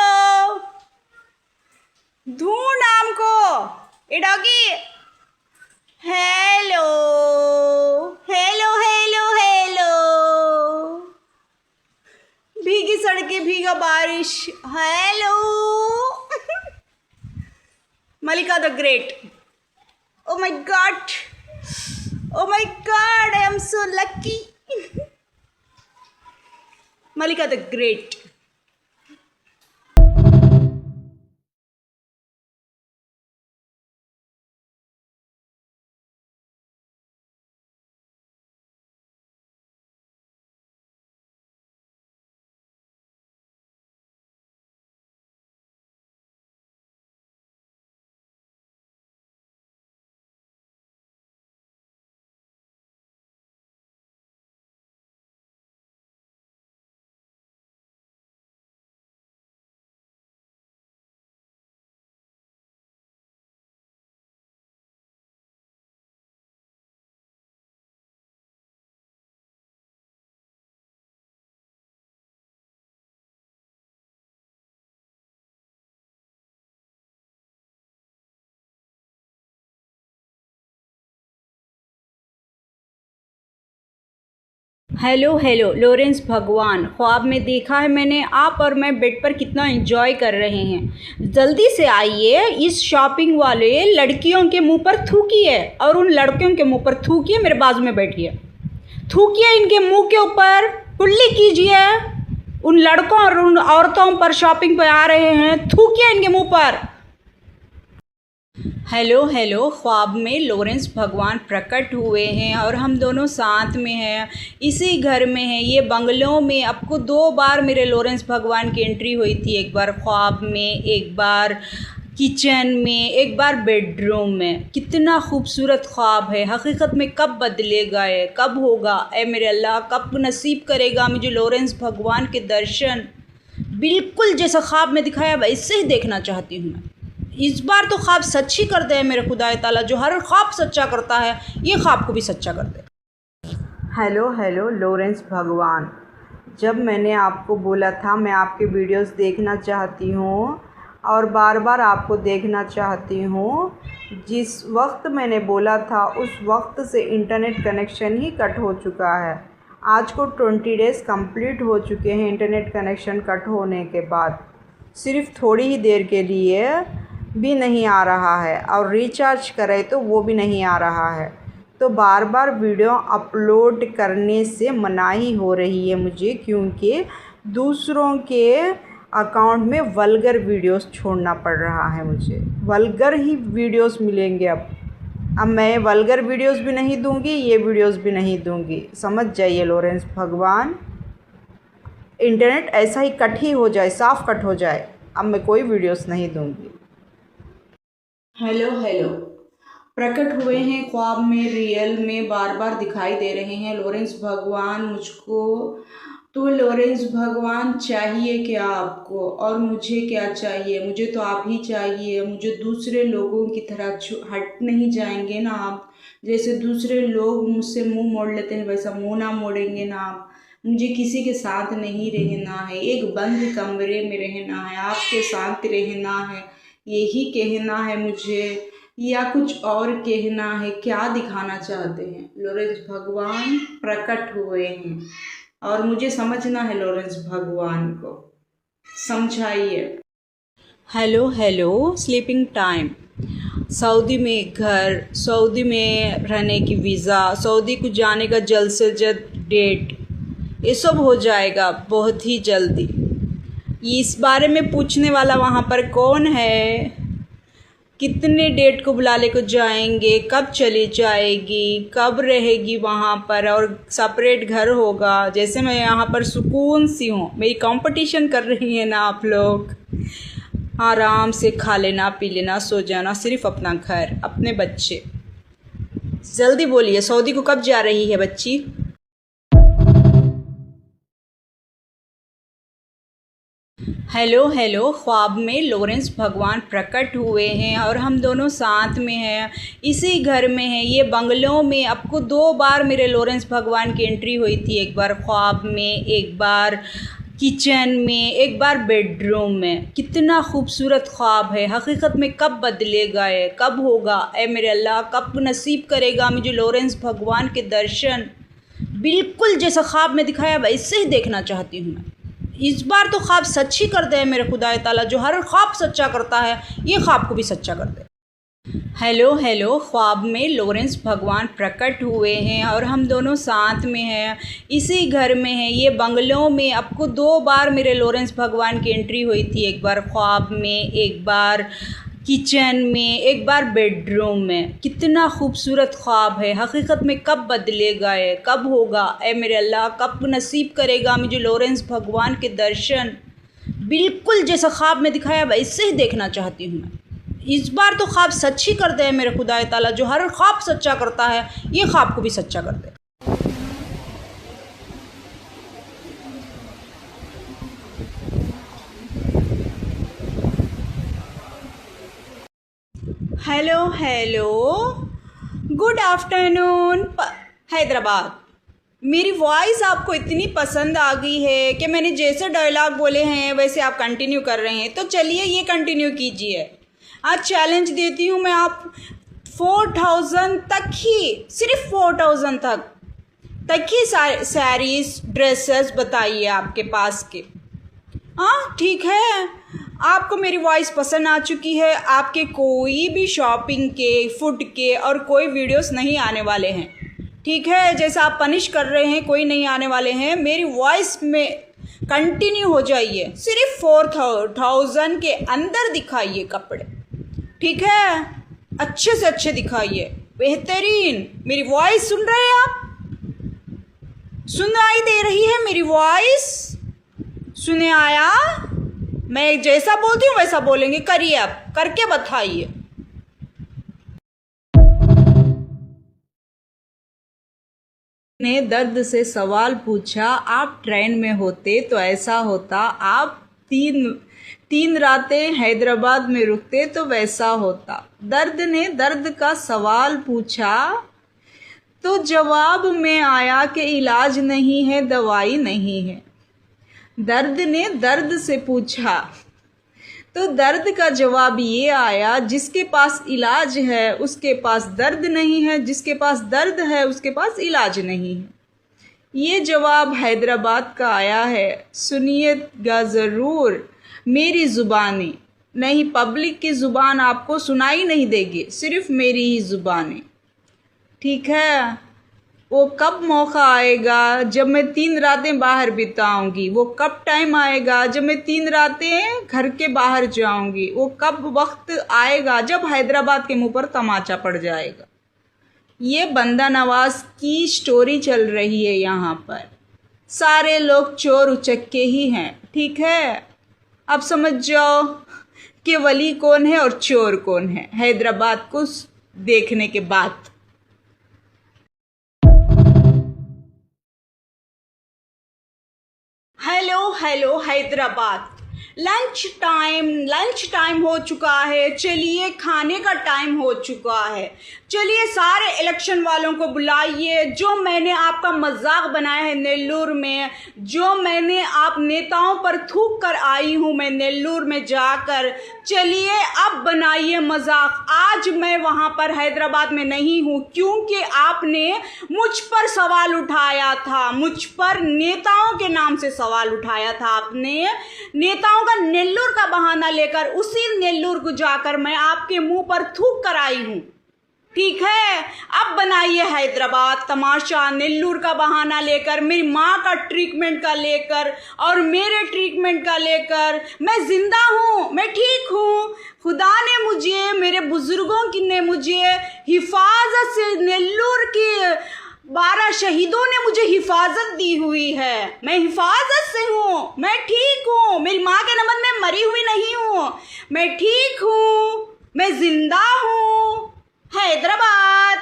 ढूंढ आम को। A doggy. Hello hello hello hello. भीगी सड़कें भीगा बारिश। Hello. Malika the great. Oh my God, oh my God, I am so lucky. Malika the great. Hello hello, Lawrence भगवान। ख्वाब में देखा है मैंने, आप और मैं बेड पर कितना एंजॉय कर रहे हैं। जल्दी से आइए, इस शॉपिंग वाले लड़कियों के मुंह पर थूकिए और उन लड़कियों के मुंह पर थूकिए। मेरे बाजू में बैठिए, थूकिए इनके मुंह के ऊपर, कुल्ली कीजिए। उन लड़कों और उन औरतों पर शॉपिंग पे आ रहे हैं, थूकिए इनके मुंह पर। हेलो हेलो, ख्वाब में लॉरेंस भगवान प्रकट हुए हैं और हम दोनों साथ में हैं, इसी घर में हैं, ये बंगलों में। आपको 2 बार मेरे लॉरेंस भगवान की एंट्री हुई थी, एक बार ख्वाब में, एक बार किचन में, एक बार बेडरूम में। कितना खूबसूरत ख्वाब है। हकीकत में कब बदलेगा ये, कब होगा? ए मेरे अल्लाह, कब नसीब करेगा मुझे लॉरेंस भगवान के दर्शन? बिल्कुल जैसा ख्वाब में दिखाया वैसे ही देखना चाहती हूँ मैं। इस बार तो ख्वाब सच ही कर दे मेरे खुदा ताला, जो हर ख्वाब सच्चा करता है, ये ख्वाब को भी सच्चा कर दे। हेलो हेलो, लॉरेंस भगवान। जब मैंने आपको बोला था मैं आपके वीडियोस देखना चाहती हूँ और बार बार आपको देखना चाहती हूँ, जिस वक्त मैंने बोला था उस वक्त से इंटरनेट कनेक्शन ही कट हो चुका है। आज को 20 डेज़ कंप्लीट हो चुके हैं इंटरनेट कनेक्शन कट होने के बाद। सिर्फ थोड़ी ही देर के लिए भी नहीं आ रहा है और रिचार्ज करें तो वो भी नहीं आ रहा है। तो बार बार वीडियो अपलोड करने से मनाही हो रही है मुझे, क्योंकि दूसरों के अकाउंट में वल्गर वीडियोस छोड़ना पड़ रहा है मुझे। वल्गर ही वीडियोस मिलेंगे अब मैं वल्गर वीडियोस भी नहीं दूंगी, ये वीडियोस भी नहीं दूंगी। समझ जाइए लॉरेंस भगवान, इंटरनेट ऐसा ही कट ही हो जाए, साफ कट हो जाए, अब मैं कोई वीडियोस नहीं दूंगी। हेलो हेलो, प्रकट हुए हैं ख्वाब में, रियल में बार बार दिखाई दे रहे हैं लॉरेंस भगवान मुझको। तो लॉरेंस भगवान चाहिए क्या आपको और मुझे क्या चाहिए? मुझे तो आप ही चाहिए। मुझे दूसरे लोगों की तरह हट नहीं जाएंगे ना आप। जैसे दूसरे लोग मुझसे मुंह मोड़ लेते हैं वैसा मुंह ना मोड़ेंगे ना आप। मुझे किसी के साथ नहीं रहना है, एक बंद कमरे में रहना है, आपके साथ रहना है, यही कहना है मुझे, या कुछ और कहना है? क्या दिखाना चाहते हैं? लॉरेंस भगवान प्रकट हुए हैं और मुझे समझना है लॉरेंस भगवान को, समझाइए। Hello hello sleeping time. Saudi में घर, सऊदी में रहने की वीज़ा, सऊदी को जाने का जल्द से जल्द डेट, ये सब हो जाएगा बहुत ही जल्दी। इस बारे में पूछने वाला वहाँ पर कौन है? कितने डेट को बुलाने को जाएंगे, कब चली जाएगी, कब रहेगी वहाँ पर, और सेपरेट घर होगा। जैसे मैं यहाँ पर सुकून सी हूँ, मेरी कंपटीशन कर रही है ना आप लोग। आराम से खा लेना, पी लेना, सो जाना, सिर्फ अपना घर, अपने बच्चे। जल्दी बोलिए, सऊदी को कब जा रही है बच्ची? हेलो हेलो, ख्वाब में लॉरेंस भगवान प्रकट हुए हैं और हम दोनों साथ में हैं, इसी घर में हैं, ये बंगलों में। आपको 2 बार मेरे लॉरेंस भगवान की एंट्री हुई थी, एक बार ख्वाब में, एक बार किचन में, एक बार बेडरूम में। कितना खूबसूरत ख्वाब है। हकीकत में कब बदलेगा ये, कब होगा? ए मेरे अल्लाह, कब नसीब करेगा मुझे लॉरेंस भगवान के दर्शन? बिल्कुल जैसा ख्वाब में दिखाया वैसे ही देखना चाहती हूँ मैं। इस बार तो ख्वाब सच ही कर दे मेरे खुदा ताला, जो हर ख्वाब सच्चा करता है, ये ख्वाब को भी सच्चा कर दे। हेलो हेलो, ख्वाब में लॉरेंस भगवान प्रकट हुए हैं और हम दोनों साथ में हैं, इसी घर में हैं, ये बंगलों में। आपको 2 बार मेरे लॉरेंस भगवान की एंट्री हुई थी, एक बार ख्वाब में, एक बार किचन में, एक बार बेडरूम में। कितना खूबसूरत ख्वाब है। हकीकत में कब बदलेगा ये, कब होगा? ए मेरे अल्लाह, कब नसीब करेगा मुझे लॉरेंस भगवान के दर्शन? बिल्कुल जैसा ख्वाब में दिखाया वैसे ही देखना चाहती हूँ मैं। इस बार तो ख्वाब सच ही कर दे मेरे खुदा ताला, जो हर ख्वाब सच्चा करता है, ये ख्वाब को भी सच्चा कर दे। Hello hello, good afternoon Hyderabad. मेरी वॉइस आपको इतनी पसंद आ गई है कि मैंने जैसे डायलॉग बोले हैं वैसे आप कंटिन्यू कर रहे हैं, तो चलिए ये कंटिन्यू कीजिए। आज चैलेंज देती हूँ मैं, आप 4000 तक ही, सिर्फ 4000 तक ही साड़ीज़, ड्रेसेस बताइए आपके पास के। हाँ ठीक है, आपको मेरी वॉइस पसंद आ चुकी है, आपके कोई भी शॉपिंग के, फूड के और कोई वीडियोस नहीं आने वाले हैं। ठीक है, जैसा आप पनिश कर रहे हैं, कोई नहीं आने वाले हैं। मेरी वॉइस में कंटिन्यू हो जाइए। सिर्फ 4000 के अंदर दिखाइए कपड़े, ठीक है? अच्छे से अच्छे दिखाइए, बेहतरीन। मेरी वॉइस सुन रहे हैं आप? सुनाई दे रही है मेरी वॉइस? सुने आया? मैं जैसा बोलती हूँ वैसा बोलेंगे, करिए, आप करके बताइए। ने दर्द से सवाल पूछा, आप ट्रेन में होते तो ऐसा होता, आप तीन रातें हैदराबाद में रुकते तो वैसा होता। दर्द ने दर्द का सवाल पूछा तो जवाब में आया कि इलाज नहीं है, दवाई नहीं है। दर्द ने दर्द से पूछा तो दर्द का जवाब ये आया, जिसके पास इलाज है उसके पास दर्द नहीं है, जिसके पास दर्द है उसके पास इलाज नहीं है। ये जवाब हैदराबाद का आया है, सुनिएगा ज़रूर मेरी ज़ुबानी। नहीं, पब्लिक की ज़ुबान आपको सुनाई नहीं देगी, सिर्फ मेरी ही ज़ुबानी। ठीक है? वो कब मौका आएगा जब मैं 3 रातें बाहर बिताऊंगी? वो कब टाइम आएगा जब मैं 3 रातें घर के बाहर जाऊंगी? वो कब वक्त आएगा जब हैदराबाद के मुंह पर तमाचा पड़ जाएगा? ये बंदा नवाज की स्टोरी चल रही है यहाँ पर। सारे लोग चोर उचक्के ही हैं, ठीक है? अब समझ जाओ कि वली कौन है और चोर कौन है हैदराबाद को देखने के बाद। Hello hello Hyderabad, lunch time हो चुका है। चलिए, खाने का टाइम हो चुका है। चलिए, सारे इलेक्शन वालों को बुलाइए। जो मैंने आपका मजाक बनाया है नेल्लूर में, जो मैंने आप नेताओं पर थूक कर आई हूँ मैं नेल्लूर में जाकर, चलिए अब बनाइए मजाक। आज मैं वहाँ पर हैदराबाद में नहीं हूँ क्योंकि आपने मुझ पर सवाल उठाया था, मुझ पर नेताओं के नाम से सवाल उठाया था। आपने नेताओं का नेल्लूर का बहाना लेकर उसी नेल्लूर को जाकर मैं आपके मुंह पर थूक कर आई हूँ। ठीक है, अब बनाइए हैदराबाद तमाशा नेल्लूर का बहाना लेकर, मेरी माँ का ट्रीटमेंट का लेकर और मेरे ट्रीटमेंट का लेकर। मैं जिंदा हूँ, मैं ठीक हूँ। खुदा ने मुझे, मेरे बुजुर्गों की ने मुझे हिफाजत से, नेल्लूर की 12 शहीदों ने मुझे हिफाजत दी हुई है। मैं हिफाजत से हूँ, मैं ठीक हूँ। मेरी माँ के नमन में मरी हुई नहीं हूँ, मैं ठीक हूँ, मैं जिंदा हूँ। हैदराबाद।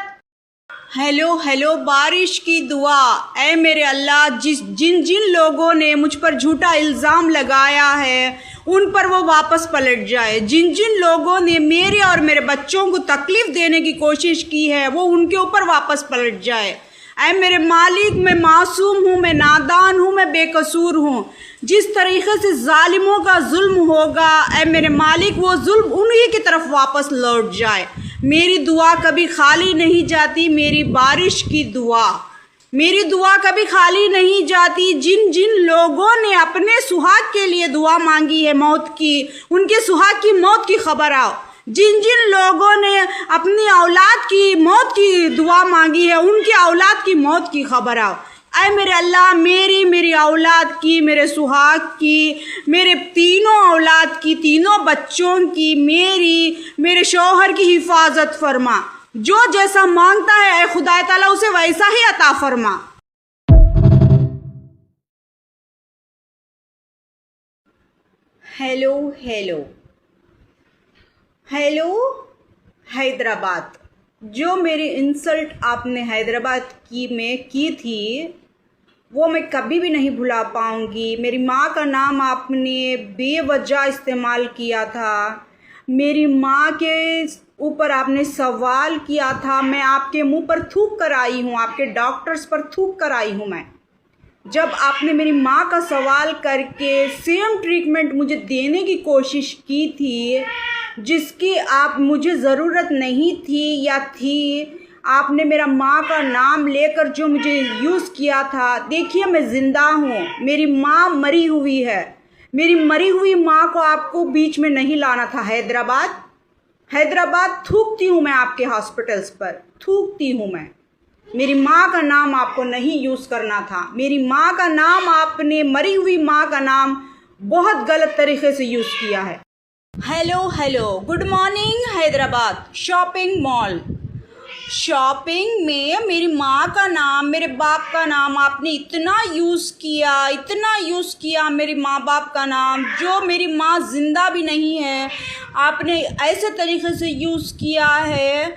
हेलो हेलो बारिश की दुआ। ऐ मेरे अल्लाह, जिन जिन लोगों ने मुझ पर झूठा इल्ज़ाम लगाया है उन पर वो वापस पलट जाए। जिन जिन लोगों ने मेरे और मेरे बच्चों को तकलीफ़ देने की कोशिश की है वो उनके ऊपर वापस पलट जाए। ऐ मेरे मालिक, मैं मासूम हूँ, मैं नादान हूँ, मैं बेकसूर हूँ। जिस तरीक़े से जालिमों का जुल्म होगा, ऐ मेरे मालिक, वो जुल्म उन्हीं की तरफ वापस लौट जाए। मेरी दुआ कभी खाली नहीं जाती, मेरी बारिश की दुआ, मेरी दुआ कभी खाली नहीं जाती। जिन जिन लोगों ने अपने सुहाग के लिए दुआ मांगी है मौत की, उनके सुहाग की मौत की खबर आओ। जिन जिन लोगों ने अपनी औलाद की मौत की दुआ मांगी है उनकी औलाद की मौत की खबर आओ। ऐ मेरे अल्लाह, मेरी औलाद की, मेरे सुहाग की, मेरे तीनों औलाद की, तीनों बच्चों की, मेरे शौहर की हिफाजत फरमा। जो जैसा मांगता है ऐ खुदा ताला उसे वैसा ही अता फरमा। Hello hello hello Hyderabad. जो मेरी इंसल्ट आपने हैदराबाद में की थी वो मैं कभी भी नहीं भुला पाऊँगी। मेरी माँ का नाम आपने बेवजह इस्तेमाल किया था, मेरी माँ के ऊपर आपने सवाल किया था। मैं आपके मुंह पर थूक कर आई हूँ, आपके डॉक्टर्स पर थूक कर आई हूँ। मैं जब आपने मेरी माँ का सवाल करके सेम ट्रीटमेंट मुझे देने की कोशिश की थी जिसकी आप मुझे ज़रूरत नहीं थी या थी, आपने मेरा माँ का नाम लेकर जो मुझे यूज़ किया था। देखिए मैं ज़िंदा हूँ, मेरी माँ मरी हुई है। मेरी मरी हुई माँ को आपको बीच में नहीं लाना था। हैदराबाद थूकती हूँ मैं आपके हॉस्पिटल्स पर, थूकती हूँ मैं। मेरी माँ का नाम आपको नहीं यूज़ करना था। मेरी माँ का नाम आपने, मरी हुई माँ का नाम बहुत गलत तरीके से यूज़ किया है। Hello good morning Hyderabad. Shopping mall, shopping में मेरी माँ का नाम, मेरे बाप का नाम आपने इतना यूज़ किया, मेरी माँ बाप का नाम, जो मेरी माँ ज़िंदा भी नहीं है, आपने ऐसे तरीके से यूज़ किया है।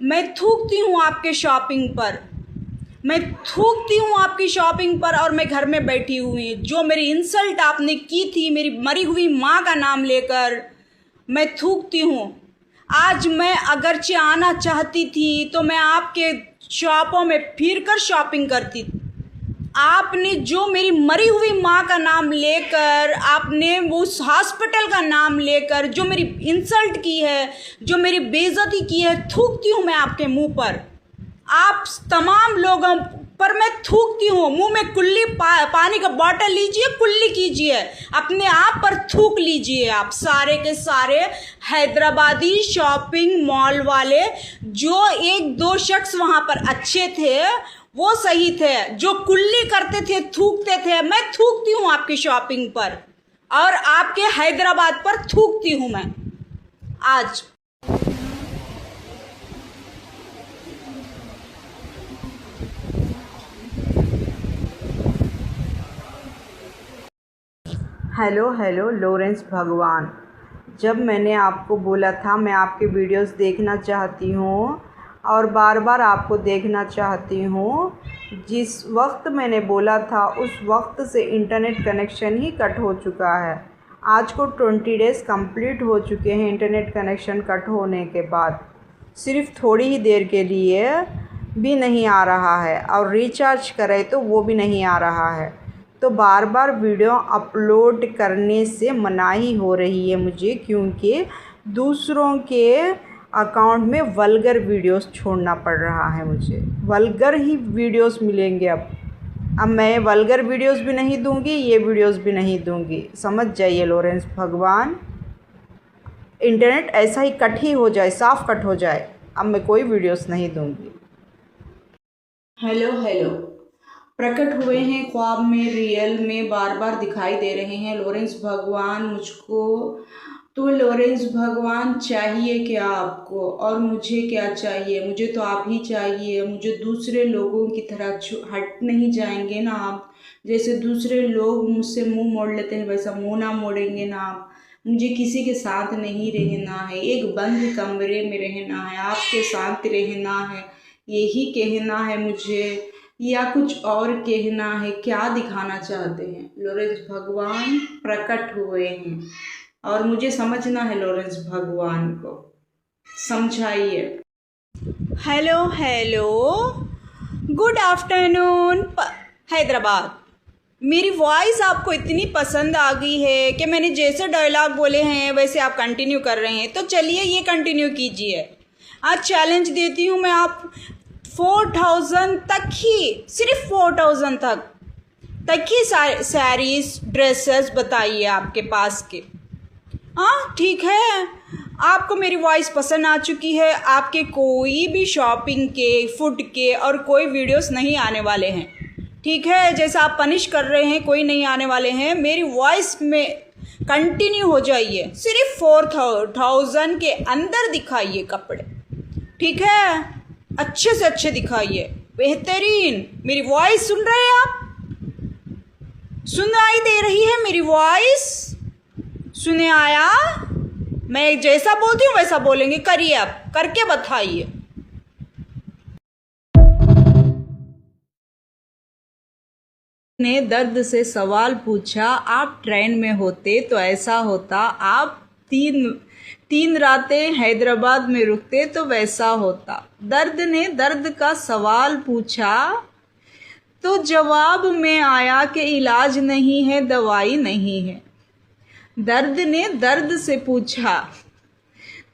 मैं थूकती हूँ आपके शॉपिंग पर, मैं थूकती हूँ आपकी शॉपिंग पर और मैं घर में बैठी हुई। जो मेरी इंसल्ट आपने की थी मेरी मरी हुई माँ का नाम लेकर, मैं थूकती हूँ। आज मैं अगरचे आना चाहती थी तो मैं आपके शॉपों में फिर कर शॉपिंग करती। आपने जो मेरी मरी हुई माँ का नाम लेकर, आपने उस हॉस्पिटल का नाम लेकर जो मेरी इंसल्ट की है, जो मेरी बेइज्जती की है, थूकती हूँ मैं आपके मुंह पर। आप तमाम लोगों पर मैं थूकती हूँ। मुंह में कुल्ली पानी का बॉटल लीजिए, कुल्ली कीजिए, अपने आप पर थूक लीजिए। आप सारे के सारे हैदराबादी शॉपिंग मॉल वाले, जो 1-2 शख्स वहाँ पर अच्छे थे वो सही थे, जो कुल्ली करते थे, थूकते थे, मैं थूकती हूँ आपकी शॉपिंग पर और आपके हैदराबाद पर थूकती हूँ मैं आज। हेलो लॉरेंस भगवान। जब मैंने आपको बोला था मैं आपके वीडियोस देखना चाहती हूँ और बार बार आपको देखना चाहती हूँ, जिस वक्त मैंने बोला था उस वक्त से इंटरनेट कनेक्शन ही कट हो चुका है। आज को 20 डेज़ कंप्लीट हो चुके हैं इंटरनेट कनेक्शन कट होने के बाद। सिर्फ थोड़ी ही देर के लिए भी नहीं आ रहा है और रिचार्ज करें तो वो भी नहीं आ रहा है। तो बार बार वीडियो अपलोड करने से मनाही हो रही है मुझे, क्योंकि दूसरों के अकाउंट में वल्गर वीडियोस छोड़ना पड़ रहा है मुझे। वल्गर ही वीडियोस मिलेंगे अब। अब मैं वल्गर वीडियोस भी नहीं दूंगी, ये वीडियोस भी नहीं दूंगी, समझ जाइए लॉरेंस भगवान। इंटरनेट ऐसा ही कट ही हो जाए, साफ कट हो जाए, अब मैं कोई वीडियोस नहीं दूंगी। हेलो हेलो, प्रकट हुए हैं ख्वाब में, रियल में बार बार दिखाई दे रहे हैं लॉरेंस भगवान मुझको। तो लॉरेंस भगवान चाहिए क्या आपको और मुझे क्या चाहिए? मुझे तो आप ही चाहिए। मुझे दूसरे लोगों की तरह हट नहीं जाएंगे ना आप। जैसे दूसरे लोग मुझसे मुंह मोड़ लेते हैं वैसा मुंह ना मोड़ेंगे ना आप। मुझे किसी के साथ नहीं रहना है, एक बंद कमरे में रहना है, आपके साथ रहना है, यही कहना है मुझे, या कुछ और कहना है? क्या दिखाना चाहते हैं? लॉरेंस भगवान प्रकट हुए हैं और मुझे समझना है लॉरेंस भगवान को, समझाइए। Hello hello, good afternoon Hyderabad. मेरी वॉइस आपको इतनी पसंद आ गई है कि मैंने जैसे डायलॉग बोले हैं वैसे आप कंटिन्यू कर रहे हैं, तो चलिए ये कंटिन्यू कीजिए। आज चैलेंज देती हूँ मैं, आप 4000 तक ही, सिर्फ 4000 तक ही साड़ीज ड्रेसेस बताइए आपके पास के। हाँ ठीक है, आपको मेरी वॉइस पसंद आ चुकी है, आपके कोई भी शॉपिंग के, फूड के और कोई वीडियोस नहीं आने वाले हैं, ठीक है? जैसा आप पनिश कर रहे हैं कोई नहीं आने वाले हैं। मेरी वॉइस में कंटिन्यू हो जाइए, सिर्फ 4000 के अंदर दिखाइए कपड़े, ठीक है? अच्छे से अच्छे दिखाइए, बेहतरीन। मेरी वॉइस सुन रहे हैं आप? सुनाई दे रही है मेरी वॉइस? सुने आया? मैं जैसा बोलती हूँ वैसा बोलेंगे, करिए, आप करके बताइए। ने दर्द से सवाल पूछा, आप ट्रेन में होते तो ऐसा होता, आप तीन रातें हैदराबाद में रुकते तो वैसा होता। दर्द ने दर्द का सवाल पूछा तो जवाब में आया कि इलाज नहीं है, दवाई नहीं है। दर्द ने दर्द से पूछा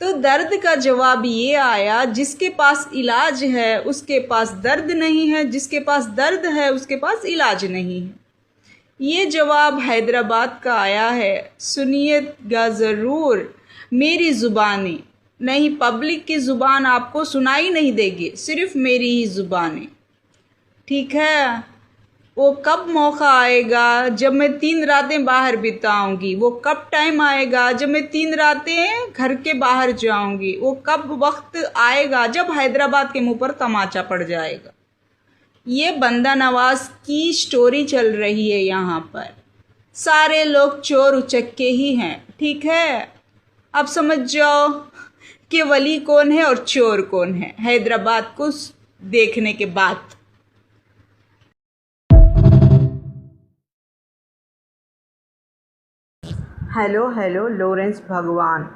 तो दर्द का जवाब ये आया, जिसके पास इलाज है उसके पास दर्द नहीं है, जिसके पास दर्द है उसके पास इलाज नहीं है। ये जवाब हैदराबाद का आया है, सुनिएगा ज़रूर मेरी ज़ुबानी। नहीं, पब्लिक की ज़ुबान आपको सुनाई नहीं देगी, सिर्फ मेरी ही ज़ुबानी, ठीक है? वो कब मौका आएगा जब मैं 3 रातें बाहर बिताऊंगी? वो कब टाइम आएगा जब मैं 3 रातें घर के बाहर जाऊंगी? वो कब वक्त आएगा जब हैदराबाद के मुंह पर तमाचा पड़ जाएगा? ये बंदा नवाज की स्टोरी चल रही है यहाँ पर। सारे लोग चोर उचक्के ही हैं, ठीक है? अब समझ जाओ कि वली कौन है और चोर कौन है हैदराबाद को देखने के बाद। हेलो हेलो लॉरेंस भगवान,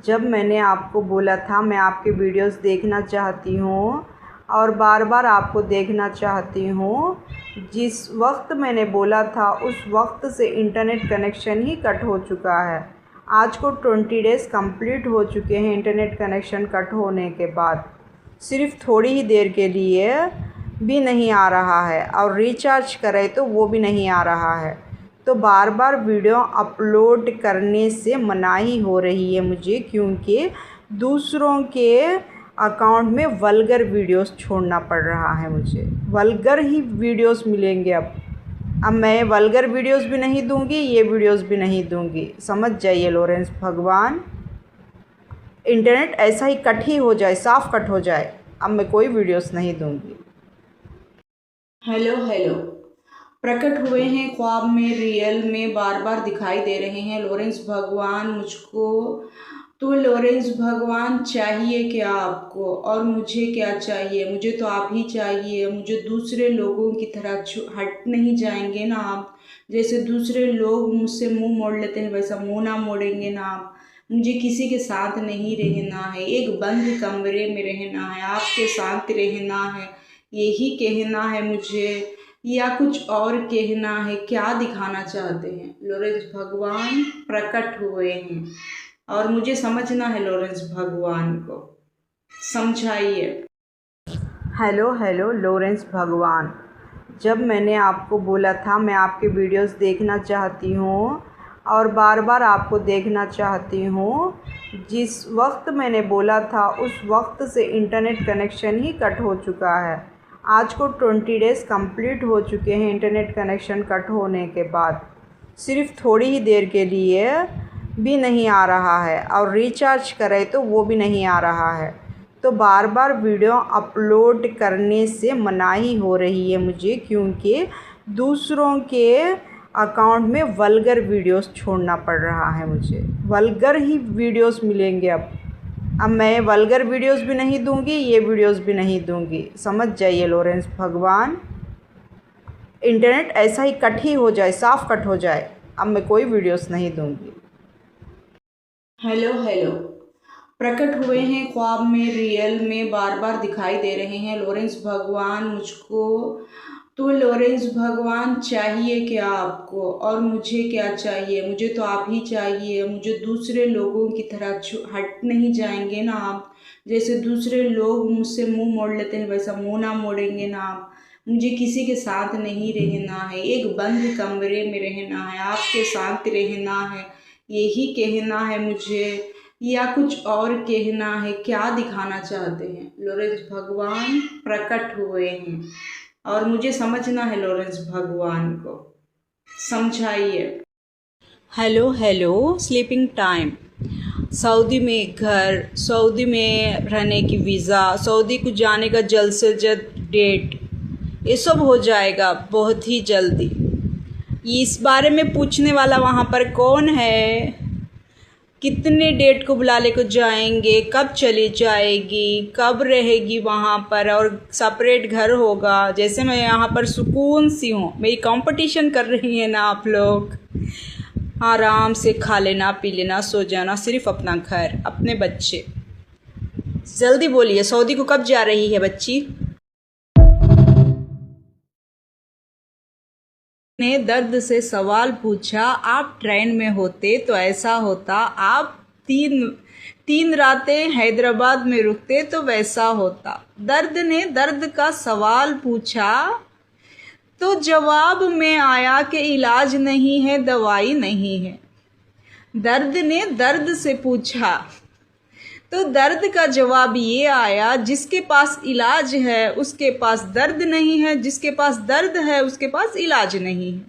जब मैंने आपको बोला था मैं आपके वीडियोस देखना चाहती हूँ और बार बार आपको देखना चाहती हूँ, जिस वक्त मैंने बोला था उस वक्त से इंटरनेट कनेक्शन ही कट हो चुका है। आज को 20 डेज़ कंप्लीट हो चुके हैं इंटरनेट कनेक्शन कट होने के बाद। सिर्फ थोड़ी ही देर के लिए भी नहीं आ रहा है और रिचार्ज करें तो वो भी नहीं आ रहा है। तो बार बार वीडियो अपलोड करने से मनाही हो रही है मुझे, क्योंकि दूसरों के अकाउंट में वल्गर वीडियोस छोड़ना पड़ रहा है। मुझे वल्गर ही वीडियोस मिलेंगे अब मैं वल्गर वीडियोस भी नहीं दूंगी, ये वीडियोस भी नहीं दूंगी, समझ जाइए लॉरेंस भगवान। इंटरनेट ऐसा ही कट ही हो जाए, साफ कट हो जाए, अब मैं कोई वीडियोस नहीं दूंगी। हेलो हेलो, प्रकट हुए हैं ख्वाब में, रियल में बार बार दिखाई दे रहे हैं लॉरेंस भगवान मुझको। तो लॉरेंस भगवान चाहिए क्या आपको और मुझे क्या चाहिए? मुझे तो आप ही चाहिए। मुझे दूसरे लोगों की तरह हट नहीं जाएंगे ना आप। जैसे दूसरे लोग मुझसे मुंह मोड़ लेते हैं वैसा मुंह ना मोड़ेंगे ना आप। मुझे किसी के साथ नहीं रहना है, एक बंद कमरे में रहना है, आपके साथ रहना है, यही कहना है मुझे, या कुछ और कहना है? क्या दिखाना चाहते हैं? लॉरेंस भगवान प्रकट हुए हैं और मुझे समझना है लॉरेंस भगवान को, समझाइए। हेलो हेलो लॉरेंस भगवान, जब मैंने आपको बोला था मैं आपके वीडियोस देखना चाहती हूँ और बार बार आपको देखना चाहती हूँ, जिस वक्त मैंने बोला था उस वक्त से इंटरनेट कनेक्शन ही कट हो चुका है। आज को 20 डेज़ कंप्लीट हो चुके हैं इंटरनेट कनेक्शन कट होने के बाद। सिर्फ थोड़ी ही देर के लिए भी नहीं आ रहा है और रिचार्ज करें तो वो भी नहीं आ रहा है। तो बार बार वीडियो अपलोड करने से मनाही हो रही है मुझे, क्योंकि दूसरों के अकाउंट में वल्गर वीडियोस छोड़ना पड़ रहा है। मुझे वल्गर ही वीडियोस मिलेंगे अब मैं वल्गर वीडियोस भी नहीं दूंगी, ये वीडियोस भी नहीं दूंगी। समझ जाइए लॉरेंस भगवान, इंटरनेट ऐसा ही कट ही हो जाए, साफ कट हो जाए, अब मैं कोई वीडियोस नहीं दूंगी। हेलो प्रकट हुए हैं ख्वाब में, रियल में बार बार दिखाई दे रहे हैं लॉरेंस भगवान मुझको। तो लॉरेंस भगवान चाहिए क्या आपको और मुझे क्या चाहिए? मुझे तो आप ही चाहिए। मुझे दूसरे लोगों की तरह हट नहीं जाएंगे ना आप। जैसे दूसरे लोग मुझसे मुंह मोड़ लेते हैं वैसा मुंह ना मोड़ेंगे ना आप। मुझे किसी के साथ नहीं रहना है, एक बंद कमरे में रहना है, आपके साथ रहना है, यही कहना है मुझे, या कुछ और कहना है? क्या दिखाना चाहते हैं? लॉरेंस भगवान प्रकट हुए हैं और मुझे समझना है लॉरेंस भगवान को, समझाइए। हेलो स्लीपिंग टाइम, सऊदी में घर, सऊदी में रहने की वीज़ा, सऊदी को जाने का जल्द से जल्द डेट, ये सब हो जाएगा बहुत ही जल्दी। इस बारे में पूछने वाला वहाँ पर कौन है? कितने डेट को बुलाने को जाएंगे, कब चली जाएगी, कब रहेगी वहाँ पर, और सेपरेट घर होगा। जैसे मैं यहाँ पर सुकून सी हूँ, मेरी कंपटीशन कर रही है ना आप लोग। आराम से खा लेना, पी लेना, सो जाना, सिर्फ अपना घर, अपने बच्चे। जल्दी बोलिए, सऊदी को कब जा रही है बच्ची? ने दर्द से सवाल पूछा, आप ट्रेन में होते तो ऐसा होता, आप तीन रातें हैदराबाद में रुकते तो वैसा होता। दर्द ने दर्द का सवाल पूछा तो जवाब में आया कि इलाज नहीं है, दवाई नहीं है। दर्द ने दर्द से पूछा तो दर्द का जवाब ये आया, जिसके पास इलाज है उसके पास दर्द नहीं है, जिसके पास दर्द है उसके पास इलाज नहीं है।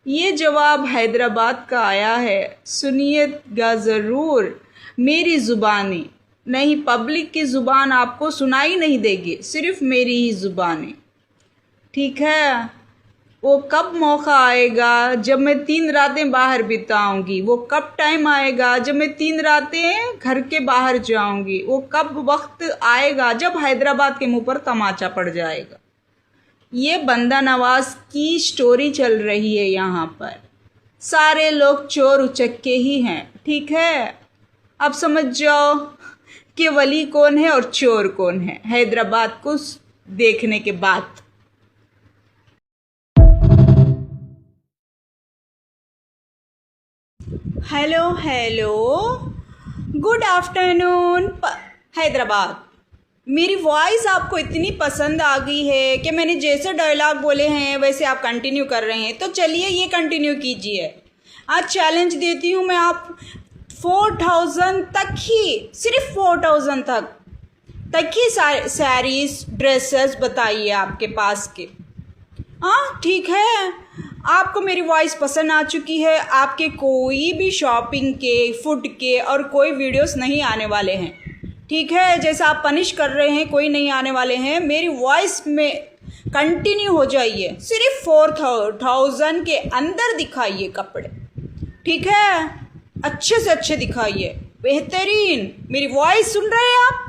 ये जवाब हैदराबाद का आया है, सुनिएगा ज़रूर। मेरी ज़ुबानी नहीं, पब्लिक की ज़ुबान आपको सुनाई नहीं देगी, सिर्फ मेरी ही ज़ुबानी, ठीक है? वो कब मौका आएगा जब मैं 3 रातें बाहर बिताऊंगी? वो कब टाइम आएगा जब मैं 3 रातें घर के बाहर जाऊंगी? वो कब वक्त आएगा जब हैदराबाद के मुंह पर तमाचा पड़ जाएगा? ये बंदा नवाज की स्टोरी चल रही है यहाँ पर। सारे लोग चोर उचक्के ही हैं, ठीक है? अब समझ जाओ कि वली कौन है और चोर कौन है हैदराबाद को देखने के बाद। Hello good afternoon Hyderabad. मेरी वॉइस आपको इतनी पसंद आ गई है कि मैंने जैसे डायलॉग बोले हैं वैसे आप कंटिन्यू कर रहे हैं, तो चलिए ये कंटिन्यू कीजिए। आज चैलेंज देती हूँ मैं, आप 4000 तक ही, सिर्फ 4000 तक ही साड़ीज ड्रेसेस बताइए आपके पास के। हाँ ठीक है, आपको मेरी वॉइस पसंद आ चुकी है, आपके कोई भी शॉपिंग के, फूड के और कोई वीडियोस नहीं आने वाले हैं, ठीक है? जैसा आप पनिश कर रहे हैं कोई नहीं आने वाले हैं। मेरी वॉइस में कंटिन्यू हो जाइए, सिर्फ 4000 के अंदर दिखाइए कपड़े, ठीक है? अच्छे से अच्छे दिखाइए, बेहतरीन। मेरी वॉइस सुन रहे हैं आप?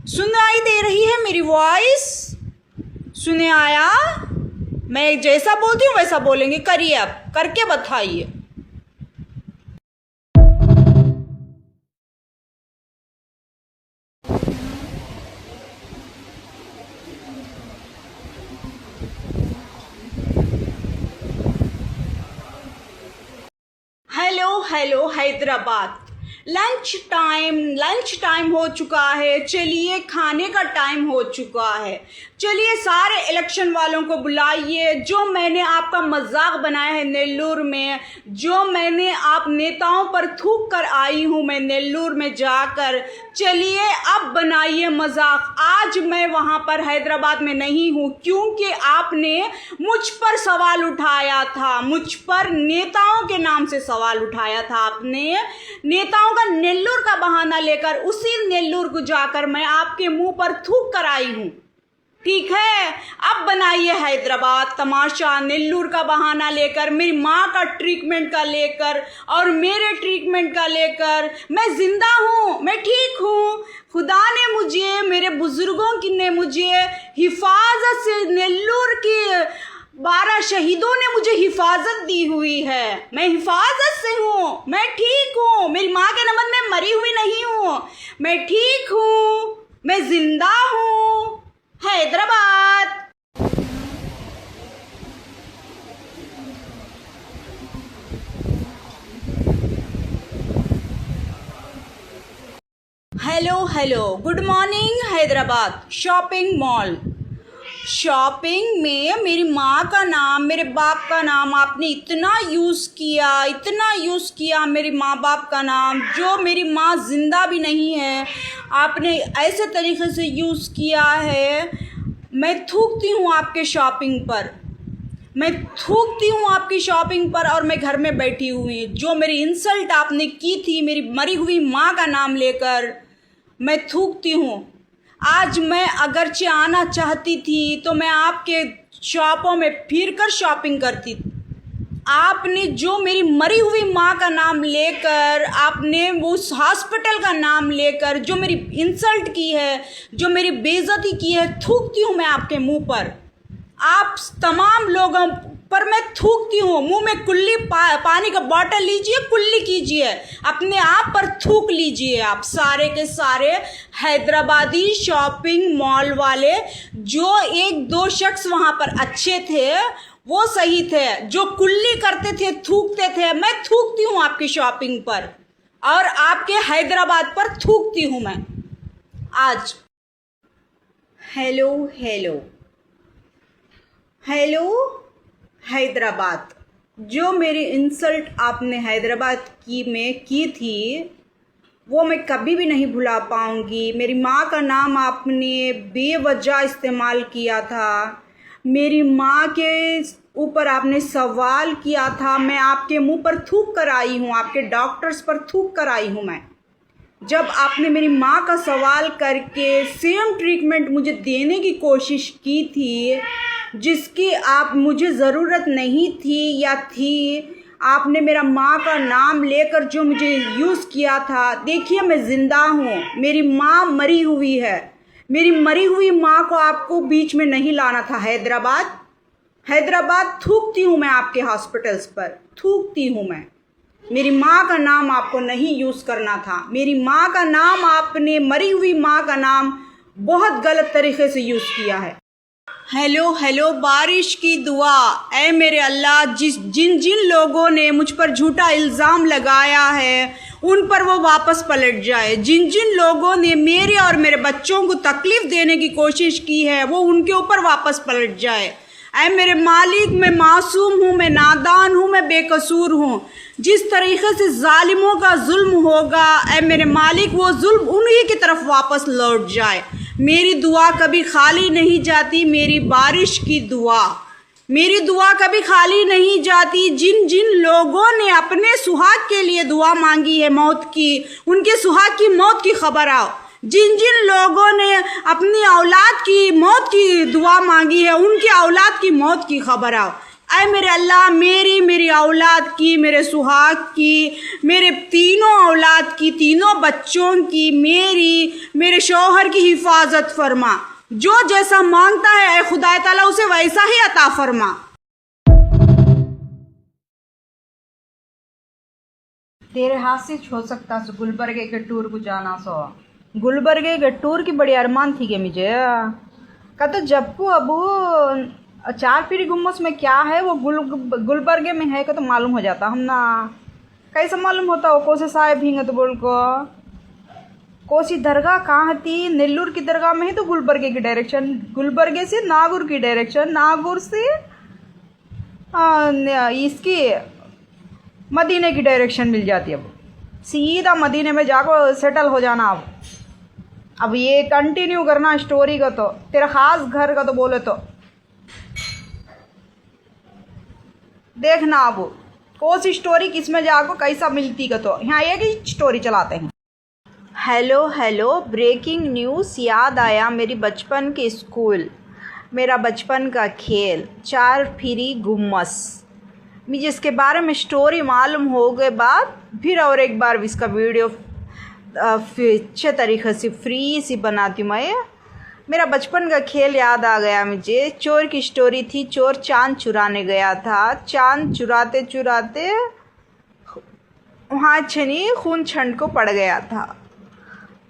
सुनाई दे रही है मेरी वॉइस? सुने आया? मैं जैसा बोलती हूँ वैसा बोलेंगे, करिए, आप करके बताइए। हेलो हैदराबाद, लंच टाइम हो चुका है, चलिए खाने का टाइम हो चुका है। चलिए सारे इलेक्शन वालों को बुलाइए। जो मैंने आपका मजाक बनाया है नेल्लूर में, जो मैंने आप नेताओं पर थूक कर आई हूँ मैं नेल्लूर में जाकर, चलिए अब बनाइए मजाक। आज मैं वहाँ पर हैदराबाद में नहीं हूँ क्योंकि आपने मुझ पर सवाल उठाया था, मुझ पर नेताओं के नाम से सवाल उठाया था आपने। नेताओं का नेल्लूर का बहाना लेकर उसी नेल्लूर को जाकर मैं आपके मुंह पर थूक कर आई हूँ। ठीक है, अब बनाइए हैदराबाद तमाशा नेल्लूर का बहाना लेकर, मेरी माँ का ट्रीटमेंट का लेकर और मेरे ट्रीटमेंट का लेकर। मैं जिंदा हूँ, मैं ठीक हूँ। खुदा ने मुझे, मेरे बुजुर्गों की ने मुझे हिफाजत से, नेल्लूर की 12 शहीदों ने मुझे हिफाजत दी हुई है। मैं हिफाजत से हूँ, मैं ठीक हूँ। मेरी माँ के नमन में मरी हुई नहीं हूँ, मैं ठीक हूँ, मैं जिंदा हूँ। Hyderabad. Hello good morning Hyderabad. Shopping mall, shopping में मेरी माँ का नाम, मेरे बाप का नाम आपने इतना यूज़ किया, मेरी माँ बाप का नाम, जो मेरी माँ जिंदा भी नहीं है, आपने ऐसे तरीके से यूज़ किया है। मैं थूकती हूँ आपके शॉपिंग पर, मैं थूकती हूँ आपकी शॉपिंग पर और मैं घर में बैठी हुई। जो मेरी इंसल्ट आपने की थी मेरी मरी हुई माँ का नाम लेकर, मैं थूकती हूँ। आज मैं अगरचे आना चाहती थी तो मैं आपके शॉपों में फिर कर शॉपिंग करती। आपने जो मेरी मरी हुई माँ का नाम लेकर, आपने उस हॉस्पिटल का नाम लेकर जो मेरी इंसल्ट की है, जो मेरी बेइज्जती की है, थूकती हूँ मैं आपके मुंह पर। आप तमाम लोगों पर मैं थूकती हूँ। मुंह में कुल्ली पानी का बॉटल लीजिए, कुल्ली कीजिए, अपने आप पर थूक लीजिए। आप सारे के सारे हैदराबादी शॉपिंग मॉल वाले, जो 1-2 शख्स वहाँ पर अच्छे थे वो सही थे, जो कुल्ली करते थे, थूकते थे, मैं थूकती हूँ आपकी शॉपिंग पर और आपके हैदराबाद पर थूकती हूँ मैं आज। हेलो हैदराबाद। जो मेरी इंसल्ट आपने हैदराबाद की थी वो मैं कभी भी नहीं भुला पाऊँगी। मेरी माँ का नाम आपने बेवजह इस्तेमाल किया था, मेरी माँ के ऊपर आपने सवाल किया था। मैं आपके मुंह पर थूक कर आई हूँ, आपके डॉक्टर्स पर थूक कर आई हूँ मैं। जब आपने मेरी माँ का सवाल करके सेम ट्रीटमेंट मुझे देने की कोशिश की थी जिसकी आप मुझे ज़रूरत नहीं थी या थी, आपने मेरा माँ का नाम लेकर जो मुझे यूज़ किया था। देखिए मैं ज़िंदा हूँ, मेरी माँ मरी हुई है, मेरी मरी हुई माँ को आपको बीच में नहीं लाना था। हैदराबाद थूकती हूँ मैं आपके हॉस्पिटल्स पर, थूकती हूँ मैं। मेरी माँ का नाम आपको नहीं यूज़ करना था। मेरी माँ का नाम आपने, मरी हुई माँ का नाम बहुत गलत तरीके से यूज़ किया है। हेलो बारिश की दुआ, ऐ मेरे अल्लाह, जिन लोगों ने मुझ पर झूठा इल्ज़ाम लगाया है उन पर वो वापस पलट जाए। जिन लोगों ने मेरे और मेरे बच्चों को तकलीफ़ देने की कोशिश की है वो उनके ऊपर वापस पलट जाए। ऐ मेरे मालिक, मैं मासूम हूँ, मैं नादान हूँ, मैं बेकसूर हूँ। जिस तरीके से जालिमों का जुल्म होगा, ऐ मेरे मालिक, वो जुल्म उन्हीं की तरफ वापस लौट जाए। मेरी दुआ कभी खाली नहीं जाती, मेरी बारिश की दुआ, मेरी दुआ कभी खाली नहीं जाती। जिन लोगों ने अपने सुहाग के लिए दुआ मांगी है मौत की, उनके सुहाग की मौत की खबर आओ। जिन लोगों ने अपनी औलाद की मौत की दुआ मांगी है उनकी औलाद की मौत की खबर आओ। ऐ मेरे अल्लाह, मेरी औलाद की, मेरे सुहाग की, मेरे तीनों औलाद की, तीनों बच्चों की, मेरे शौहर की हिफाजत फरमा। जो जैसा मांगता है ऐ खुदा ताला उसे वैसा ही अता फरमा। तेरे हाथ से हो सकता है गुलबर्गे के टूर को जाना सो। गुलबर्गे के टूर की बड़ी अरमान थी कि मुझे का तो जब्बू अबू 4 पीरी गुम्मस में क्या है वो गुलबर्गे में है का तो मालूम हो जाता हम ना। कैसे मालूम होता हो कोसे साहेब हिंगत बोल को कोसी दरगाह कहाँ थी? नेल्लूर की दरगाह में है तो गुलबर्गे की डायरेक्शन, गुलबर्गे से नागौर की डायरेक्शन, नागौर से इसकी मदीने की डायरेक्शन मिल जाती है। अब सीधा मदीने में जाकर सेटल हो जाना। अब ये कंटिन्यू करना स्टोरी का, तो तेरा खास घर का तो बोले तो देखना अब कौन सी स्टोरी किस में जाको कैसा मिलती का, तो यहाँ एक ही स्टोरी चलाते हैं। हेलो ब्रेकिंग न्यूज़, याद आया मेरी बचपन के स्कूल, मेरा बचपन का खेल, चार फिरी गुम्मस। मुझे इसके बारे में स्टोरी मालूम हो गए बाद फिर और एक बार इसका वीडियो अच्छे तरीके से फ्री सी बनाती हूँ मैं। मेरा बचपन का खेल याद आ गया मुझे। चोर की स्टोरी थी। चोर चांद चुराने गया था। चांद चुराते चुराते वहाँ छनी खून छंड को पड़ गया था,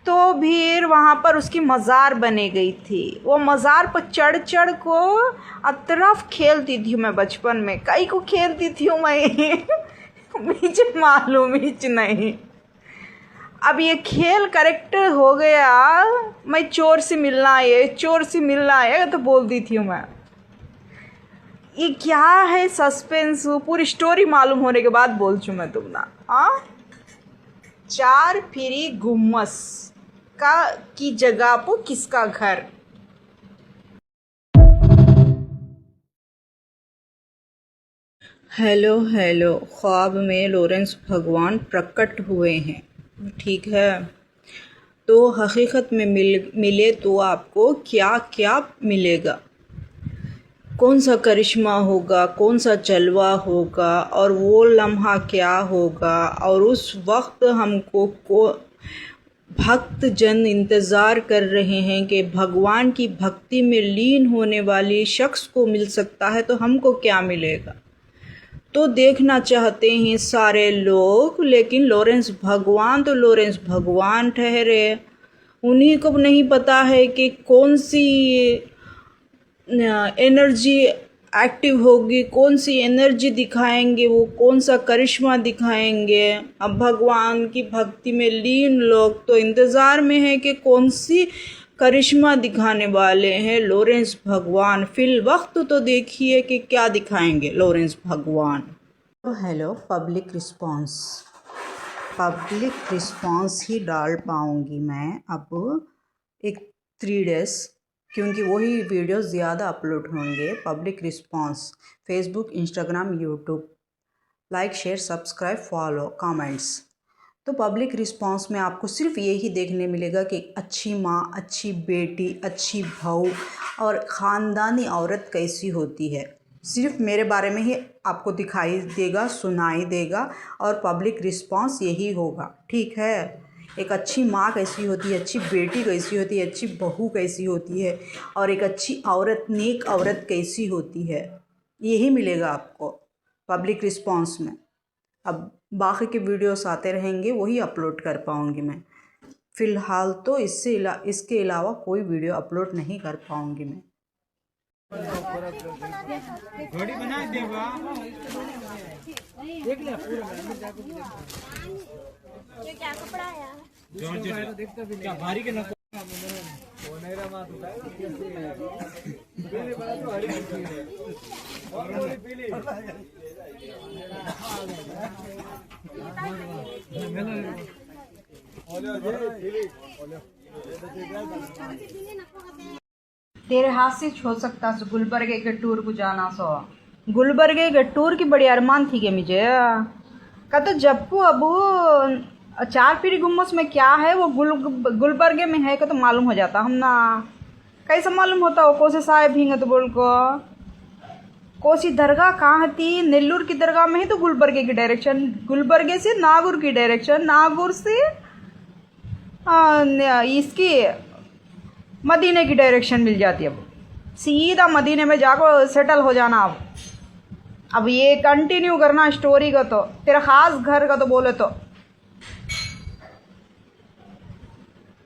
तो फिर वहाँ पर उसकी मज़ार बनी गई थी। वो मज़ार पर चढ़ चढ़ को अतरफ खेलती थी मैं बचपन में। कई को खेलती थी मैं मुझे मालूम ही नहीं। अब ये खेल करेक्ट हो गया, मैं चोर से मिलना है, चोर से मिलना है तो बोलती थी मैं। ये क्या है सस्पेंस, पूरी स्टोरी मालूम होने के बाद बोल चूँ मैं तुम ना। हाँ, चार फिरी गुम्मस का की जगह पर किसका घर? हेलो ख्वाब में लॉरेंस भगवान प्रकट हुए हैं, ठीक है। तो हकीकत में मिले तो आपको क्या क्या मिलेगा, कौन सा करिश्मा होगा, कौन सा जलवा होगा, और वो लम्हा क्या होगा। और उस वक्त हमको भक्त जन इंतज़ार कर रहे हैं कि भगवान की भक्ति में लीन होने वाली शख्स को मिल सकता है, तो हमको क्या मिलेगा। तो देखना चाहते हैं सारे लोग, लेकिन लॉरेंस भगवान तो लॉरेंस भगवान ठहरे। उन्हीं को नहीं पता है कि कौन सी एनर्जी एक्टिव होगी, कौन सी एनर्जी दिखाएंगे, वो कौन सा करिश्मा दिखाएंगे। अब भगवान की भक्ति में लीन लोग तो इंतज़ार में है कि कौन सी करिश्मा दिखाने वाले हैं लॉरेंस भगवान। फिल वक्त तो देखिए कि क्या दिखाएंगे लॉरेंस भगवान। हेलो, पब्लिक रिस्पॉन्स ही डाल पाऊँगी मैं अब एक 3 डेज़, क्योंकि वही वीडियो ज़्यादा अपलोड होंगे। Public response Facebook, Instagram, YouTube, like, share, subscribe, follow, comments. तो पब्लिक रिस्पॉन्स में आपको सिर्फ यही देखने मिलेगा कि अच्छी माँ, अच्छी बेटी, अच्छी बहू और ख़ानदानी औरत कैसी होती है। सिर्फ मेरे बारे में ही आपको दिखाई देगा, सुनाई देगा, और पब्लिक रिस्पॉन्स यही होगा, ठीक है। एक अच्छी माँ कैसी होती है, अच्छी बेटी कैसी होती है, अच्छी बहू कैसी होती है, और एक अच्छी औरत, नेक औरत कैसी होती है, यही मिलेगा आपको पब्लिक रिस्पॉन्स में। अब बाकी के वीडियोस आते रहेंगे, वही अपलोड कर पाऊँगी मैं। फ़िलहाल तो इसके अलावा कोई वीडियो अपलोड नहीं कर पाऊँगी मैं। क्या कपड़ा है तेरे हाथ से हो सकता सो गुलबर्गे के टूर को जाना। सो गुलबर्गे के टूर की बड़ी अरमान थी कि मुझे कहते जप्पू अबू चार पीरी गुम्मस में क्या है, वो गुलबर्गे में है, तो मालूम हो जाता हम ना। कैसे मालूम होता हो कोसे साहेब हिंगे तो बोल को कोसी दरगाह कहाँ थी? नेल्लूर की दरगाह में है तो गुलबर्गे की डायरेक्शन, गुलबर्गे से नागौर की डायरेक्शन, नागौर से इसकी मदीने की डायरेक्शन मिल जाती है। अब सीधा मदीने में जाकर सेटल हो जाना। अब ये कंटिन्यू करना स्टोरी का, तो तेरा खास घर का तो बोले तो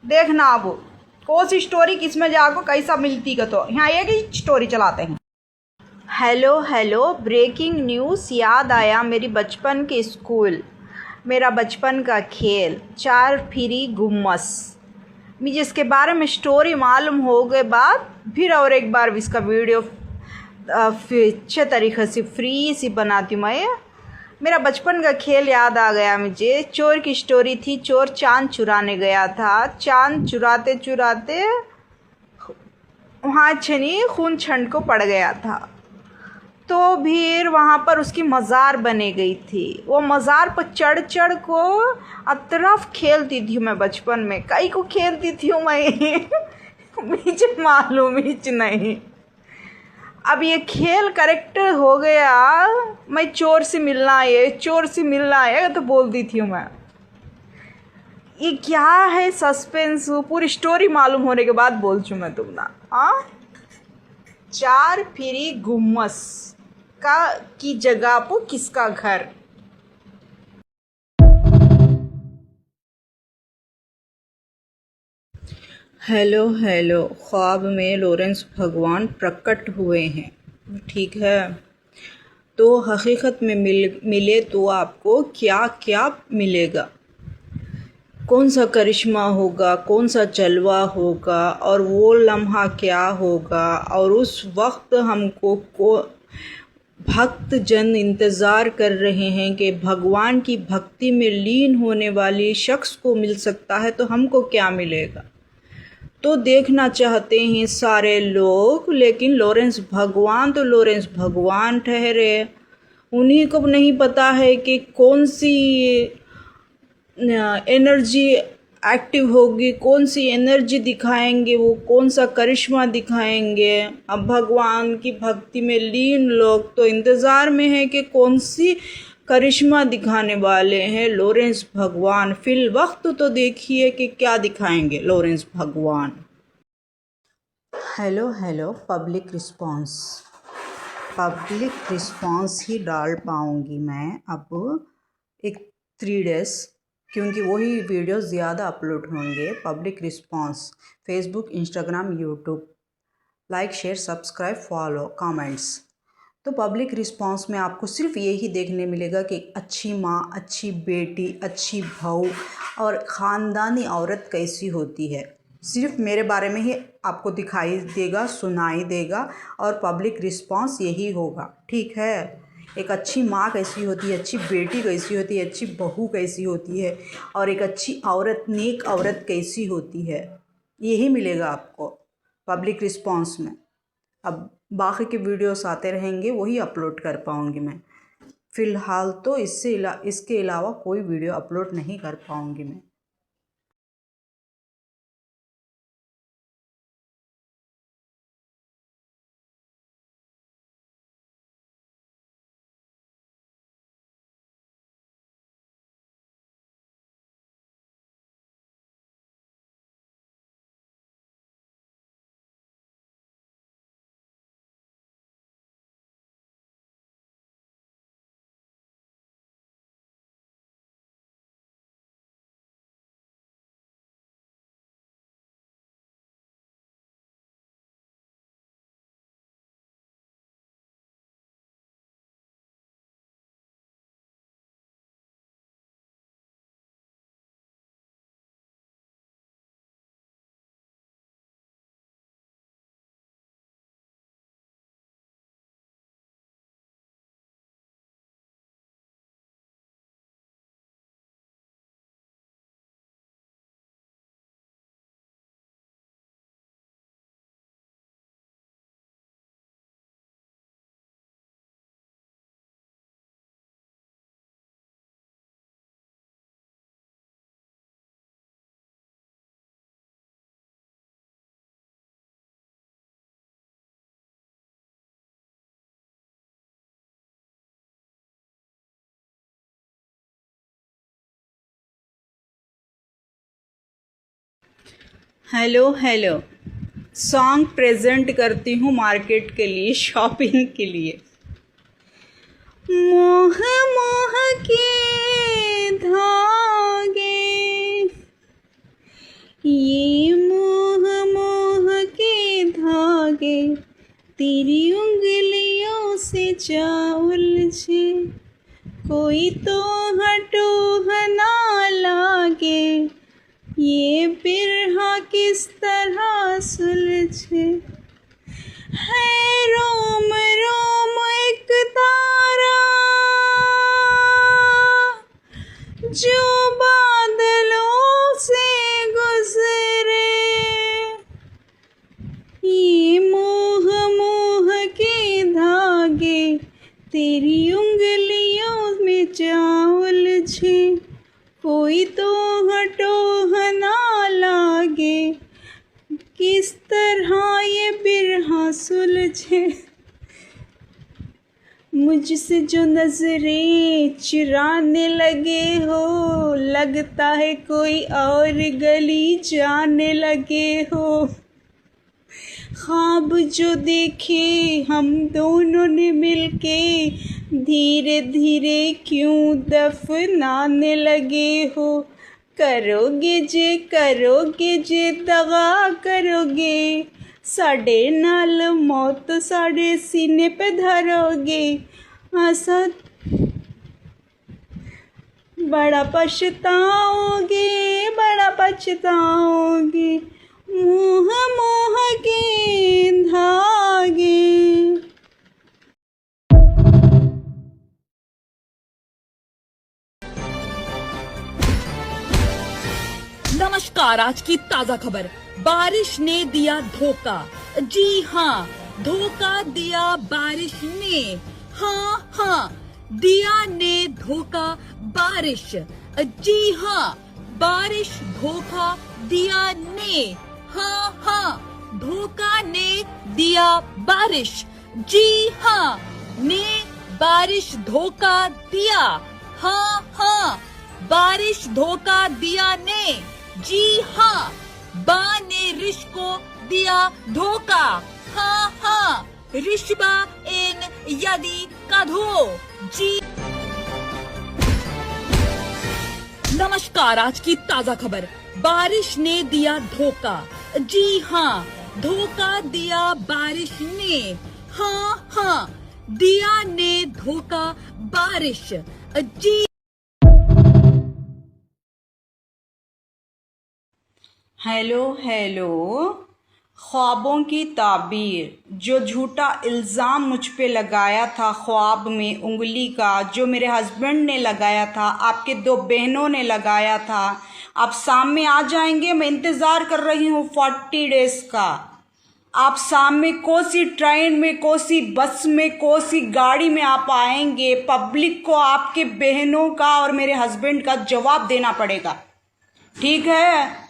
देखना अब कौन सी स्टोरी किस में जाको कैसा मिलती का, तो यहाँ एक ही स्टोरी चलाते हैं। हेलो ब्रेकिंग न्यूज़, याद आया मेरी बचपन के स्कूल, मेरा बचपन का खेल, चार फिरी गुम्मस। मुझे इसके बारे में स्टोरी मालूम हो गए बाद फिर और एक बार इसका वीडियो अच्छे तरीक़े से फ्री सी बनाती हूँ मैं। मेरा बचपन का खेल याद आ गया मुझे। चोर की स्टोरी थी। चोर चांद चुराने गया था। चांद चुराते चुराते वहाँ छनी खून छंड को पड़ गया था। तो फिर वहाँ पर उसकी मज़ार बने गई थी। वो मज़ार पर चढ़ चढ़ को अतरफ खेलती थी मैं बचपन में। कई को खेलती थी मैं मुझे मालूम ही नहीं। अब ये खेल करेक्ट हो गया। मैं चोर से मिलना है, चोर से मिलना है तो बोलती थी मैं। ये क्या है सस्पेंस, पूरी स्टोरी मालूम होने के बाद बोल चूँ मैं तुम ना। हाँ, चार फिरी गुम्मस का की जगह पर किसका घर। हेलो हेलो, ख्वाब में लॉरेंस भगवान प्रकट हुए हैं, ठीक है। तो हकीकत में मिले तो आपको क्या क्या मिलेगा, कौन सा करिश्मा होगा, कौन सा जलवा होगा और वो लम्हा क्या होगा। और उस वक्त हमको भक्त जन इंतज़ार कर रहे हैं कि भगवान की भक्ति में लीन होने वाली शख्स को मिल सकता है, तो हमको क्या मिलेगा। तो देखना चाहते हैं सारे लोग, लेकिन लॉरेंस भगवान तो लॉरेंस भगवान ठहरे। उन्हीं को नहीं पता है कि कौन सी एनर्जी एक्टिव होगी, कौन सी एनर्जी दिखाएंगे, वो कौन सा करिश्मा दिखाएंगे। अब भगवान की भक्ति में लीन लोग तो इंतज़ार में है कि कौन सी करिश्मा दिखाने वाले हैं लॉरेंस भगवान। फिल वक्त तो देखिए कि क्या दिखाएंगे लॉरेंस भगवान। हेलो हेलो, पब्लिक रिस्पांस ही डाल पाऊँगी मैं अब एक 3 डेज़, क्योंकि वही वीडियो ज़्यादा अपलोड होंगे। Public response Facebook, Instagram, YouTube, like, share, subscribe, follow, comments. तो पब्लिक रिस्पांस में आपको सिर्फ यही देखने मिलेगा कि अच्छी माँ, अच्छी बेटी, अच्छी बहू और ख़ानदानी औरत कैसी होती है। सिर्फ मेरे बारे में ही आपको दिखाई देगा, सुनाई देगा और पब्लिक रिस्पांस यही होगा, ठीक है। एक अच्छी माँ कैसी होती है, अच्छी बेटी कैसी होती है, अच्छी बहू कैसी होती है और एक अच्छी औरत, नेक औरत कैसी होती है, यही मिलेगा आपको पब्लिक रिस्पांस में। अब बाकी के वीडियोस आते रहेंगे, वही अपलोड कर पाऊँगी मैं। फ़िलहाल तो इसके अलावा कोई वीडियो अपलोड नहीं कर पाऊँगी मैं। हेलो हेलो, सॉन्ग प्रेजेंट करती हूँ मार्केट के लिए, शॉपिंग के लिए। मोह मोह के धागे, ये मोह मोह के धागे तेरी उंगलियों से जा उलझे। कोई तो हटो ये बिरहा किस तरह सुलझे है रोम रोम एक तारा जो बादलों से गुजरे। ये मोह मोह के धागे तेरी उंगलियों में जा उलझे। कोई तो हटो ना लागे किस तरह ये बिरहा सुलझे। मुझसे जो नजरें चुराने लगे हो लगता है कोई और गली जाने लगे हो। ख्वाब जो देखे हम दोनों ने मिलके धीरे धीरे क्यों दफनाने लगे हो। करोगे जे दगा करोगे साढ़े नाल मौत साढ़े सीने पे धरोगे। आसा बड़ा पछताओगे मोह मोह के धागे। नमस्कार, आज की ताजा खबर। बारिश ने दिया धोखा। जी हाँ, धोखा दिया बारिश ने। हाँ, दिया ने धोखा बारिश। जी हाँ, बारिश धोखा दिया ने। हाँ, धोखा ने दिया बारिश। जी हाँ, ने बारिश धोखा दिया। हाँ, बारिश धोखा दिया ने। जी हाँ, बा ने रिश को दिया धोखा। हाँ, रिशबा इन यदि कधो। जी नमस्कार, आज की ताजा खबर। बारिश ने दिया धोखा। जी हाँ, धोखा दिया बारिश ने। हाँ, दिया ने धोखा बारिश। जी हेलो ख्वाबों की ताबीर। जो झूठा इल्ज़ाम मुझ पे लगाया था ख्वाब में उंगली का, जो मेरे हस्बैंड ने लगाया था, आपके 2 बहनों ने लगाया था, आप सामने आ जाएंगे। मैं इंतज़ार कर रही हूँ 40 डेज़ का। आप सामने कोसी ट्रेन में, कोसी बस में, कोसी गाड़ी में आप आएंगे। पब्लिक को आपके बहनों का और मेरे हस्बैंड का जवाब देना पड़ेगा, ठीक है।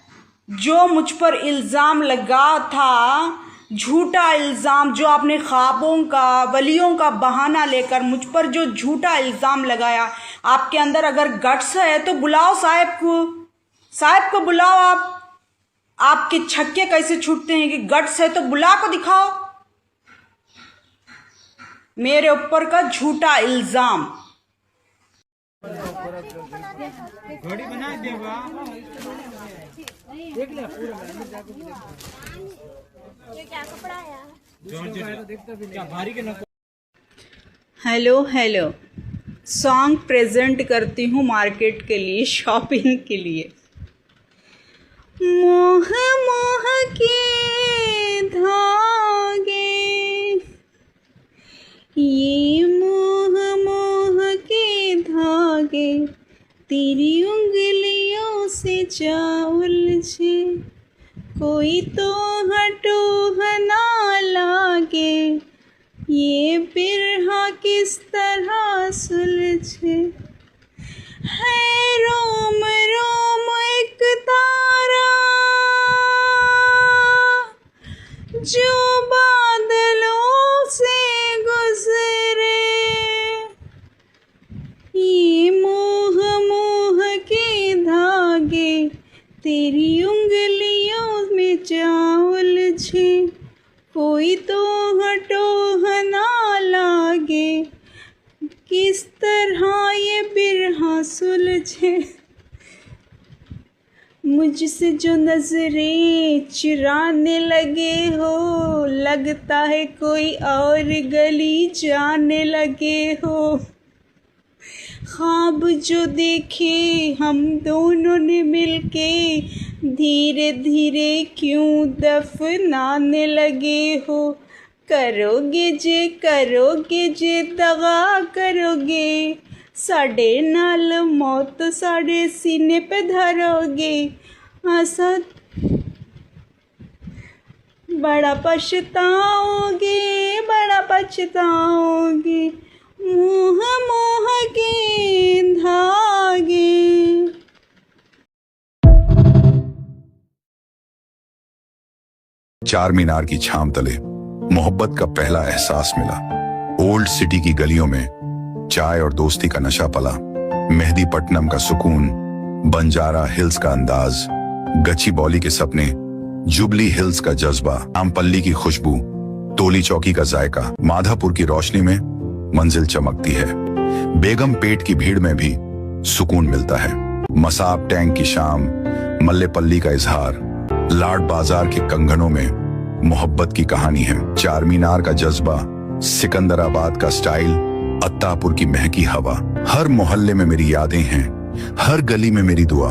जो मुझ पर इल्ज़ाम लगा था, झूठा इल्ज़ाम, जो आपने ख्वाबों का, वलियों का बहाना लेकर मुझ पर जो झूठा इल्ज़ाम लगाया, आपके अंदर अगर गट्स है तो बुलाओ साहब को बुलाओ। आपके छक्के कैसे छूटते हैं कि गट्स है तो बुला को दिखाओ मेरे ऊपर का झूठा इल्ज़ाम। ये क्या कपड़ा आया? हेलो सॉन्ग प्रेजेंट करती हूँ मार्केट के लिए, शॉपिंग के लिए। मोह मोह के धागे, ये मोह मोह के धागे तेरी उंगलियों से जा उलझे। कोई तो हटो ना लागे ये बिरहा किस तरह सुलझे। है रोम रोम एक तारा जो बादलों से गुजरे। ये मोह मोह के धागे तेरी उंगलियों में जा उलझे। कोई तो हटो ना लागे किस तरह ये बिरहा सुलझे। मुझसे जो नजरें चुराने लगे हो लगता है कोई और गली जाने लगे हो। ख्वाब जो देखे हम दोनों ने मिलके धीरे धीरे क्यों दफनाने लगे हो, करोगे जे दगा करोगे, साढ़े नाल मौत साढ़े सीने पे धरोगे, आसा बड़ा पछताओगे, मुँह मोह के धागे। चार मीनार की छाम तले मोहब्बत का पहला एहसास मिला। ओल्ड सिटी की गलियों में चाय और दोस्ती का नशा पला। मेहदीपट्टनम का सुकून, बंजारा हिल्स का अंदाज, गच्चीबौली के सपने, जुबली हिल्स का जज्बा, आमपल्ली की खुशबू, टोली चौकी का जायका, माधापुर की रोशनी में मंजिल चमकती है। बेगम पेट की भीड़ में भी सुकून मिलता है। मसाब टैंक की शाम, मल्लेपल्ली का इजहार, लाड बाजार के कंगनों में मोहब्बत की कहानी है। चार मीनार का जज्बा, सिकंदराबाद का स्टाइल, अत्तापुर की महकी हवा, हर मोहल्ले में मेरी यादें हैं, हर गली में मेरी दुआ।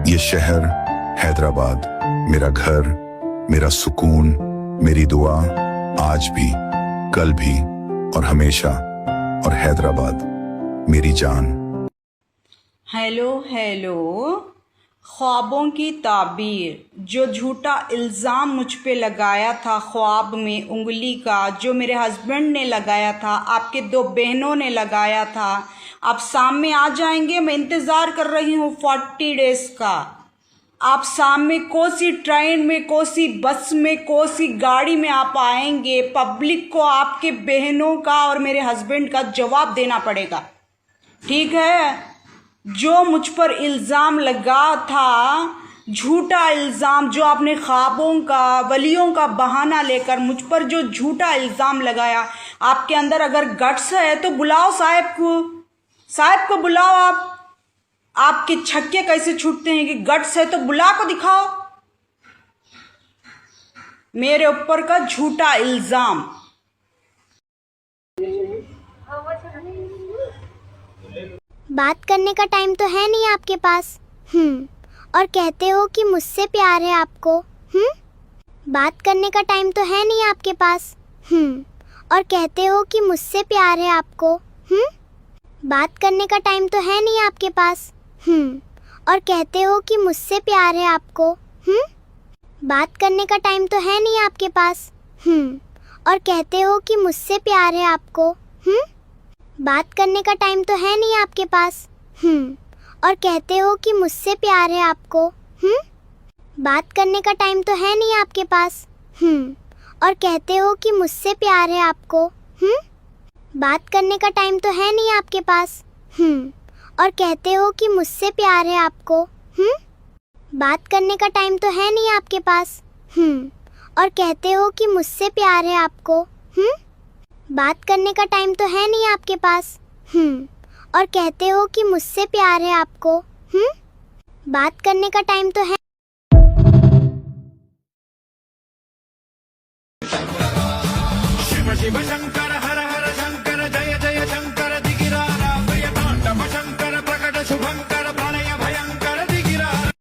ये शहर हैदराबाद, मेरा घर, मेरा सुकून, मेरी दुआ, आज भी, कल भी और हमेशा। और हैदराबाद मेरी जान। हेलो ख्वाबों की ताबीर, जो झूठा इल्ज़ाम मुझ पे लगाया था ख्वाब में उंगली का, जो मेरे हस्बैंड ने लगाया था, आपके दो बहनों ने लगाया था, आप सामने आ जाएंगे। मैं इंतज़ार कर रही हूँ 40 डेज़ का। आप सामने कोसी ट्रेन में, कोसी बस में, कोसी गाड़ी में आप आएंगे। पब्लिक को आपके बहनों का और मेरे हस्बैंड का जवाब देना पड़ेगा, ठीक है? जो मुझ पर इल्ज़ाम लगा था, झूठा इल्ज़ाम, जो आपने ख्वाबों का, वलियों का बहाना लेकर मुझ पर जो झूठा इल्ज़ाम लगाया, आपके अंदर अगर गट्स है तो बुलाओ साहब को बुलाओ। आपके छक्के कैसे छूटते हैं कि गट्स है तो बुला को दिखाओ। मेरे ऊपर का झूठा इल्ज़ाम। बात करने का टाइम तो है नहीं आपके पास। और कहते हो कि मुझसे प्यार है आपको। बात करने का टाइम तो है नहीं आपके पास। और कहते हो कि मुझसे प्यार है आपको। बात करने का टाइम तो है नहीं आपके पास। और कहते हो कि मुझसे प्यार है आपको। बात करने का टाइम तो है नहीं आपके पास। और कहते हो कि मुझसे प्यार है आपको। बात करने का टाइम तो है नहीं आपके पास। और कहते हो कि मुझसे प्यार है आपको। बात करने का टाइम तो है नहीं आपके पास। और कहते हो कि मुझसे प्यार है आपको। बात करने का टाइम तो है नहीं आपके पास। और कहते हो कि मुझसे प्यार है आपको। बात करने का टाइम तो है नहीं आपके पास। और कहते हो कि मुझसे प्यार है आपको। बात करने का टाइम तो है नहीं आपके पास। और कहते हो कि मुझसे प्यार है आपको। बात करने का टाइम तो है। शिव शिव शंकर हर हर शंकर जय जय शंकर दिगिरारा प्रिय तांडव शंकर प्रकट शुभंकर प्रणय भयंकर दिगिरारा।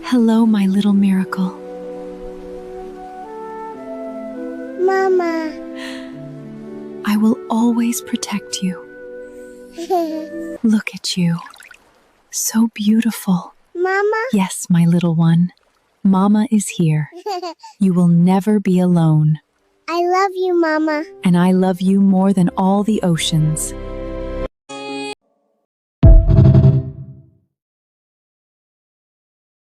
Hello, my little miracle. Mama. I will always protect you. Look at you. So beautiful. Mama. Yes, my little one. Mama is here. You will never be alone. I love you, Mama. And I love you more than all the oceans.